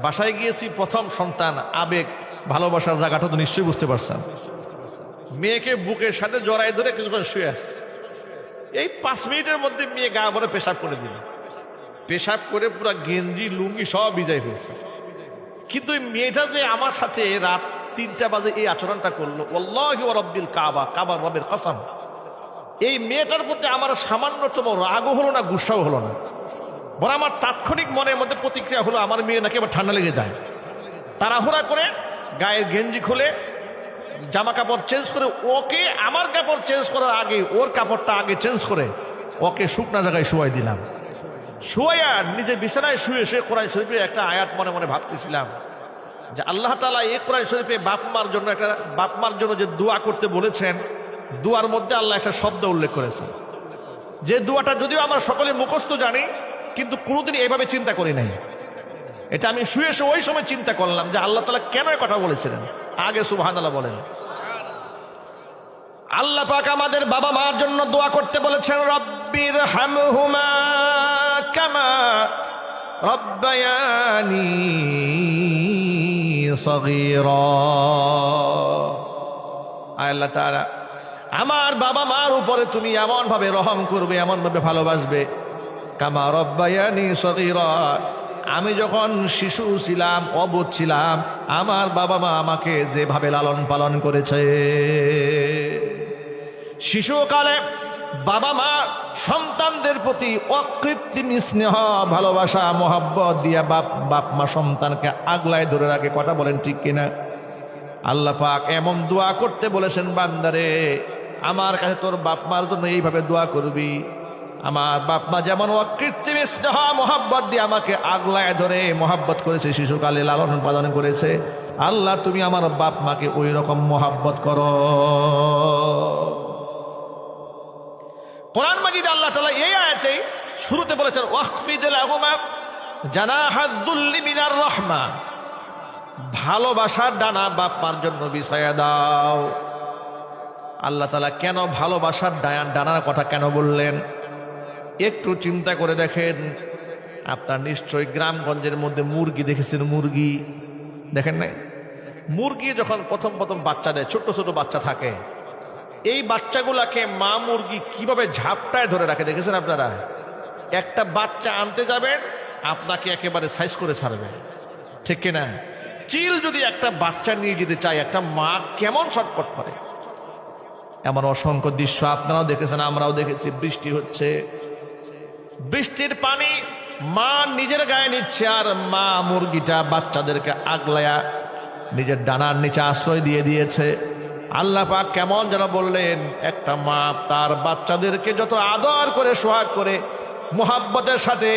বাসায় গিয়েছি, প্রথম সন্তান, আবেগ ভালোবাসার জায়গাটা তো নিশ্চয়ই বুঝতে পারছেন। মেয়েকে বুকের সাথে জড়াই ধরে কিছুক্ষণ শুয়ে আছে। এই 5 মিনিটের মধ্যে মেয়ে গা ভরে পেশাব করে দিল, পেশাব করে পুরো গেঞ্জি লুঙ্গি সব ভিজাই ফেলছে। কিন্তু এই মেয়েটা যে আমার সাথে রাত 3টা বাজে এই আচরণটা করলো, আল্লাহু রাব্বিল কাবা, কাবার রবের কসম, এই মেয়েটার প্রতি আমার সামান্যতম রাগও হলো না, গুসাও হলো না, বরং আমার তাৎক্ষণিক মনের মধ্যে প্রতিক্রিয়া হলো আমার মেয়ে নাকি আবার ঠান্ডা লেগে যায়। তাড়াহুড়া করে গায়ের গেঞ্জি খুলে জামা কাপড় চেঞ্জ করে, ওকে আমার কাপড় চেঞ্জ করার আগে ওর কাপড়টা আগে চেঞ্জ করে ওকে শুকনা জায়গায় শুয়াই দিলাম। শুয়াইয়া নিজে বিছানায় শুয়ে শুয়ে কোরআন শরীফে একটা আয়াত মনে মনে ভাবতেছিলাম যে আল্লাহ তাআলা এই কোরআন শরীফে বাপ মার জন্য যে দোয়া করতে বলেছেন, দোয়ার মধ্যে আল্লাহ একটা শব্দ উল্লেখ করেছেন, যে দোয়াটা যদিও আমরা সকলে মুখস্থ জানি, কিন্তু কোনোদিন এইভাবে চিন্তা করি নাই। এটা আমি শুয়ে শুয়ে ওই সময় চিন্তা করলাম যে আল্লাহ তাআলা কেন এই কথা বলেছিলেন। আগে সুবহানাল্লাহ বলেন। আল্লাহ পাক আমাদের বাবা মার জন্য দোয়া করতে বলেছেন, রব্বির হামহুমা কামা রব্বায়ানি সগীরা। আল্লাহ তাআলা আমার বাবা মার উপরে তুমি এমন ভাবে রহম করবে, এমন ভাবে ভালোবাসবে, কামা রব্বায়ানি সগীরা, আমি যখন শিশু ছিলাম, অবুঝ ছিলাম, আমার বাবা মা আমাকে যেভাবে লালন পালন করেছে। শিশুকালে বাবা মা সন্তানদের প্রতি অকৃত্রিম স্নেহ, ভালোবাসা, মোহাব্বত দিয়া বাপ মা সন্তানকে আগলায় ধরে রাখে। কথা বলেন ঠিক কিনা? আল্লাহ পাক এমন দোয়া করতে বলেছেন, বান্দারে আমার কাছে তোর বাপ মার জন্য এইভাবে দোয়া করবি। আমার বাপ মা যেমন অকৃত্রিম স্নেহ মোহাব্বত দিয়ে আমাকে আগলায় ধরে মোহাব্বত করেছে, শিশুকালে লালন পালন করেছে, আল্লাহ তুমি আমার বাপ মাকে ওই রকম মোহাব্বত করো। কোরআন মাজিদে আল্লাহ তাআলা এই আয়াতে শুরুতে বলেছেন ওয়াখফিদ লাহুমা জানাহাদ যুল্লি মিনার রাহমা, ভালোবাসার ডানা বাপ মার জন্য বিছায়া দাও। আল্লাহ তাআলা কেন ভালোবাসার ডানার কথা কেন বললেন? একটু চিন্তা করে দেখেন। আপনার নিশ্চয়ই গ্রামগঞ্জের মধ্যে মুরগি দেখেছেন, মুরগি দেখেন নাই? মুরগি যখন প্রথম বাচ্চা দেয়, ছোট ছোট বাচ্চা থাকে, এই বাচ্চাগুলাকে মা মুরগি কিভাবে ঝাপটায় ধরে রাখে দেখেছেন আপনারা? একটা বাচ্চা আনতে যাবেন, আপনাকে একেবারে সাইজ করে ছাড়বে, ঠিক কিনা? চিল যদি একটা বাচ্চা নিয়ে যেতে চায়, একটা মা কেমন ছটফট করে। এমন অসংখ্য দৃশ্য আপনারাও দেখেছেন, আমরাও দেখেছি। বৃষ্টি হচ্ছে, বৃষ্টির পানি মা নিজের গায়ে নিচ্ছে, আর মা মুরগিটা বাচ্চাদেরকে আগলায়া নিজের ডানার নিচে আশ্রয় দিয়ে দিয়েছে। আল্লাহ পাক কেমন যেন বললেন, একটা মা তার বাচ্চাদেরকে যত আদর করে, সোহাগ করে, মোহাব্বতের সাথে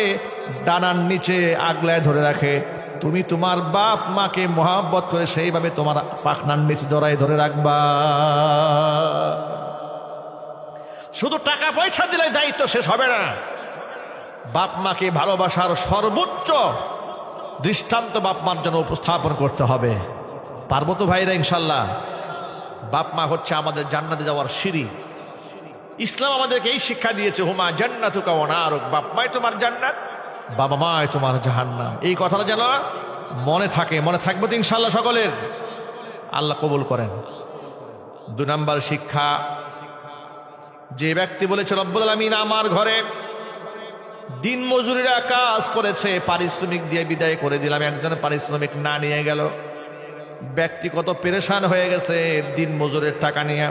ডানার নিচে আগলায় ধরে রাখে, তুমি তোমার বাপ মাকে মোহাব্বত করে সেইভাবে তোমার পাখনার নিচে জড়ায় ধরে রাখবা। শুধু টাকা পয়সা দিলে দায়িত্ব শেষ হবে না। বাপ মাকে ভালোবাসার সর্বোচ্চ দৃষ্টান্ত বাপ মার জন্য উপস্থাপন করতে হবে। পারবো তো ভাইরা ইনশাল্লাহ? বাপ মা হচ্ছে আমাদের জান্নাতে যাওয়ার সিঁড়ি। ইসলাম আমাদেরকে এই শিক্ষা দিয়েছে, হুমা জান্নাতুকা ওয়া নারুক, বাপ মাই তোমার জান্নাত, বাবা মাই তোমার জাহান্নাম। এই কথাটা যেন মনে থাকে, মনে থাকবে তো ইনশাল্লাহ সকলের। আল্লাহ কবুল করেন। 2 নম্বর শিক্ষা, যে ব্যক্তি বলেছে রব্বুল আলামিন আমার ঘরে দিন মজুরিরা কাজ করেছে, পারিশ্রমিক দিয়ে বিদায় করে দিলাম, একজন পারিশ্রমিক না নিয়ে গেল, ব্যক্তি কত পেরেশান হয়ে গেছে দিন মজুরের টাকা নিয়ে।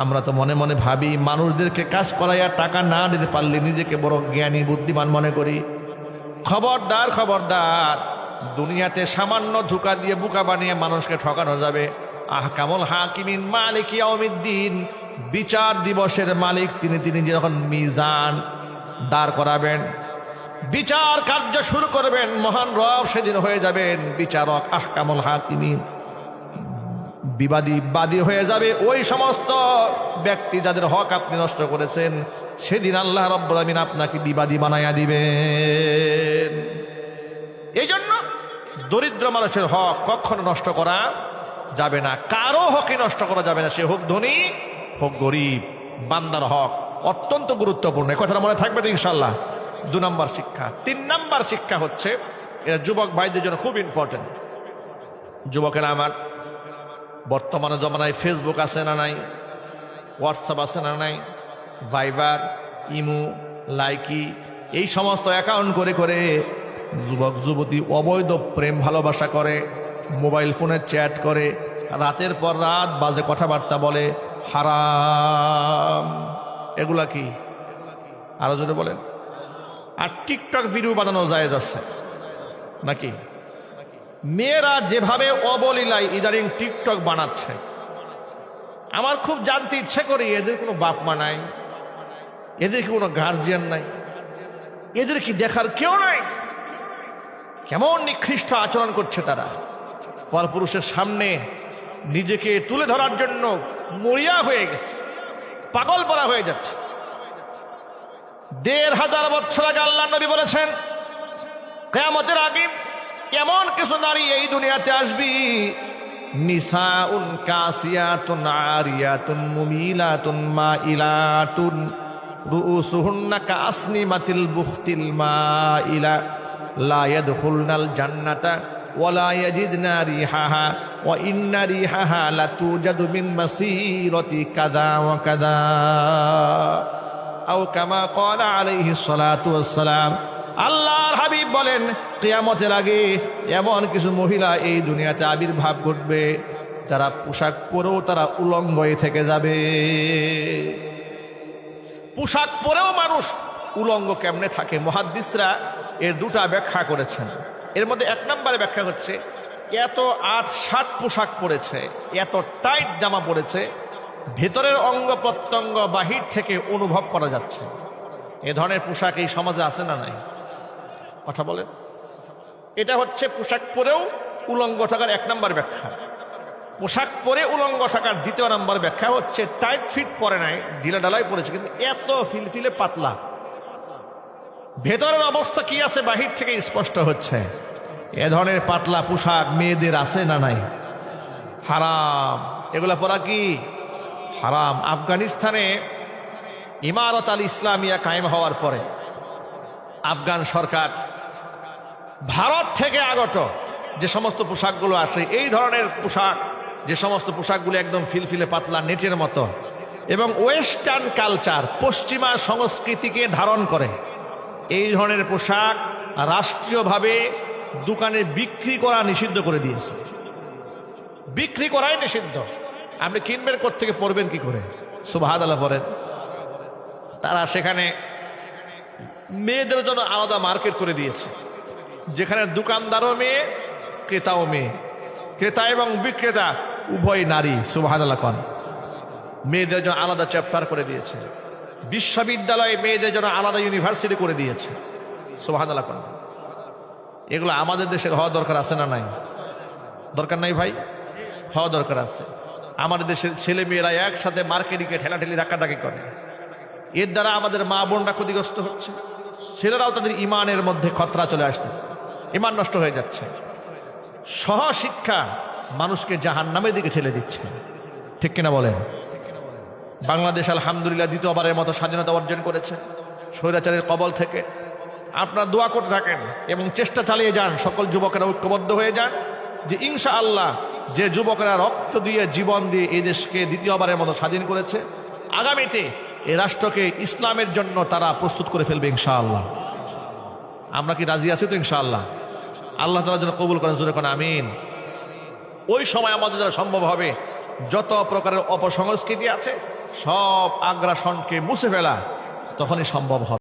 আমরা তো মনে মনে ভাবি, মানুষদেরকে কাজ করাইয়া টাকা না দিতে পারলে নিজেকে বড় জ্ঞানী বুদ্ধিমান মনে করি। খবরদার, খবরদার, দুনিয়াতে সামান্য ধোঁকা দিয়ে বোকা বানিয়ে মানুষকে ঠকানো যাবে। আহকামুল হাকিমিন মালিক ইয়াউমিদ্দিন, বিচার দিবসের মালিক তিনি যখন মিজান দাঁড় করাবেন, বিচার কার্য শুরু করবেন, মহান রব সেদিন হয়ে যাবেন বিচারক। আহকামুল হাকিমিন, বাদী হয়ে যাবে ওই সমস্ত ব্যক্তি যাদের হক আপনি নষ্ট করেছেন। সেদিন আল্লাহ রাব্বুল আলামিন আপনাকে বিবাদী বানাইয়া দিবেন। এই জন্য দরিদ্র মানুষের হক কখনো নষ্ট করা যাবে না, কারো হকই নষ্ট করা যাবে না, সে হোক ধনী হোক গরিব। বান্দার হক অত্যন্ত গুরুত্বপূর্ণ, এই কথাটা মনে থাকবে তো ইনশাল্লাহ। 2 নম্বর শিক্ষা। 3 নম্বর শিক্ষা হচ্ছে, এটা যুবক ভাইদের জন্য খুব ইম্পর্টেন্ট। যুবকেরা আমার, বর্তমানে জমানায় ফেসবুক আছে না নাই, হোয়াটসঅ্যাপ আছে না নাই, ভাইবার, ইমো, লাইকি, এই সমস্ত অ্যাকাউন্ট করে করে যুবক যুবতী অবৈধ প্রেম ভালোবাসা করে, মোবাইল ফোনে চ্যাট করে, রাতের পর রাত বাজে কথাবার্তা বলে, হারাম। এগুলা কি? আরো যদি বলেন। আর টিকটক ভিডিও বানানো জায়েজ আছে নাকি? মেয়েরা যেভাবে অবলীলায় ইদারিং টিকটক বানাচ্ছে, আমার খুব জানতে ইচ্ছে করে, এদের কোনো বাপ মা নাই, এদের কি কোনো গার্জিয়ান নাই, এদের কি দেখার কেউ নাই? কেমন নিকৃষ্ট আচরণ করছে তারা। পরপুরুষের সামনে নিজেকে তুলে ধরার জন্য মরিয়া হয়ে গেছে, পাগল পরা হয়ে যাচ্ছে। 1500 বছর আগে আল্লাহ নবী বলেছেন, কিয়ামতের আগে এমন কিছু নারী এই দুনিয়াতে আসবি, নিসাউন কাসিয়াতুন আরিয়াতুন মুমিলাতুন মাইলাতুন রুউসুহুন্না কাসনিমাতিল বুখতিল মাইলা। লা ইয়াদখুলনাল জান্নাতা ওয়ালা ইয়াজিদনা রিহাহা ওয়া ইন্না রিহাহা লাতুজাদু মিন মাসিরাতি কাযা ওয়া কাযা আও কামা ক্বালা আলাইহিস সালাতু ওয়াস সালাম। আল্লাহর হাবিব বলেন, কিয়ামতের আগে এমন কিছু মহিলা এই দুনিয়াতে আবির্ভাব ঘটবে যারা পোশাক পরেও তারা উলঙ্গ হয়ে থেকে যাবে। পোশাক পরেও মানুষ উলঙ্গ কেমনে থাকে? মুহাদ্দিসরা এর দুটা ব্যাখ্যা করেছেন। এর মধ্যে এক নম্বরে ব্যাখ্যা হচ্ছে, এত ৮-৭ পোশাক পরেছে, এত টাইট জামা পরেছে, ভেতরের অঙ্গ প্রত্যঙ্গ বাহির থেকে অনুভব করা যাচ্ছে। এ ধরনের পোশাক এই সমাজে আছে না নাই? কথা বলেন। এটা হচ্ছে পোশাক পরেও উলঙ্গ থাকার এক নম্বর ব্যাখ্যা। পোশাক পরে উলঙ্গ থাকার দ্বিতীয় নম্বর ব্যাখ্যা হচ্ছে, টাইট ফিট পরে নাই, ঢিলা ঢালাই পরেছে, কিন্তু এত ফিলফিলে পাতলা, ভেতরের অবস্থা কি আছে বাহির থেকে স্পষ্ট হচ্ছে। এ ধরনের পাতলা পোশাক মেয়েদের আছে না নাই? হারাম। এগুলা পরা কি হারাম। আফগানিস্তানে ইমারত আল ইসলামিয়া কায়েম হওয়ার পরে আফগান সরকার ভারত থেকে আগত যে সমস্ত পোশাকগুলো আসে, এই ধরনের পোশাক, যে সমস্ত পোশাকগুলো একদম ফিলফিলে পাতলা নেটের মতো এবং ওয়েস্টার্ন কালচার, পশ্চিমা সংস্কৃতিকে ধারণ করে, এই ধরনের পোশাক রাষ্ট্রীয়ভাবে দোকানে বিক্রি করা নিষিদ্ধ করে দিয়েছে। বিক্রি করাই নিষিদ্ধ। আপনি কিনবেন কোত্থেকে, পরবেন কি করে? সুবহানাল্লাহ পড়েন। তারা সেখানে মেয়েদের জন্য আলাদা মার্কেট করে দিয়েছে, যেখানে দোকানদারও মেয়ে, ক্রেতাও মেয়ে, ক্রেতা এবং বিক্রেতা উভয় নারী। সুবহানাল্লাহ কোন। মেয়েদের জন্য আলাদা চ্যাপ্টার করে দিয়েছে, বিশ্ববিদ্যালয়ে মেয়েদের জন্য আলাদা ইউনিভার্সিটি করে দিয়েছে। সুবহানাল্লাহ কোন। এগুলো আমাদের দেশের হওয়া দরকার আছে না নাই? দরকার নাই ভাই? হওয়া দরকার আছে। আমাদের দেশের ছেলে মেয়েরা একসাথে মার্কেটিংয়ে ঠেলাঠেলি ধাক্কাধাক্কি করে, এর দ্বারা আমাদের মা বোনরা ক্ষতিগ্রস্ত হচ্ছে, ছেলেরাও তাদের ইমানের মধ্যে খতরা চলে আসতেছে, ইমান নষ্ট হয়ে যাচ্ছে। সহশিক্ষা মানুষকে জাহান্নামের দিকে ঠেলে দিচ্ছে, ঠিক কিনা বলেন? বাংলাদেশ আলহামদুলিল্লাহ দ্বিতীয়বারের মতো স্বাধীনতা অর্জন করেছে স্বৈরাচারের কবল থেকে। আপনারা দোয়া করতে থাকেন এবং চেষ্টা চালিয়ে যান, সকল যুবকেরা ঐক্যবদ্ধ হয়ে যান, যে ইনশাআল্লাহ যে যুবকেরা রক্ত দিয়ে জীবন দিয়ে এই দেশকে দ্বিতীয়বারের মতো স্বাধীন করেছে, আগামীতে এই রাষ্ট্রকে ইসলামের জন্য তারা প্রস্তুত করে ফেলবে ইনশাআল্লাহ। আমরা কি রাজি আছি তো? ইনশাআল্লাহ। আল্লাহ তাআলা যেন কবুল করেন, জোরে কোন আমিন। ওই সময় আমাদের দ্বারা সম্ভব হবে যত প্রকারের অপসংস্কৃতি আছে সব আগ্রাসনকে মুছে ফেলা, তখনই সম্ভব হবে।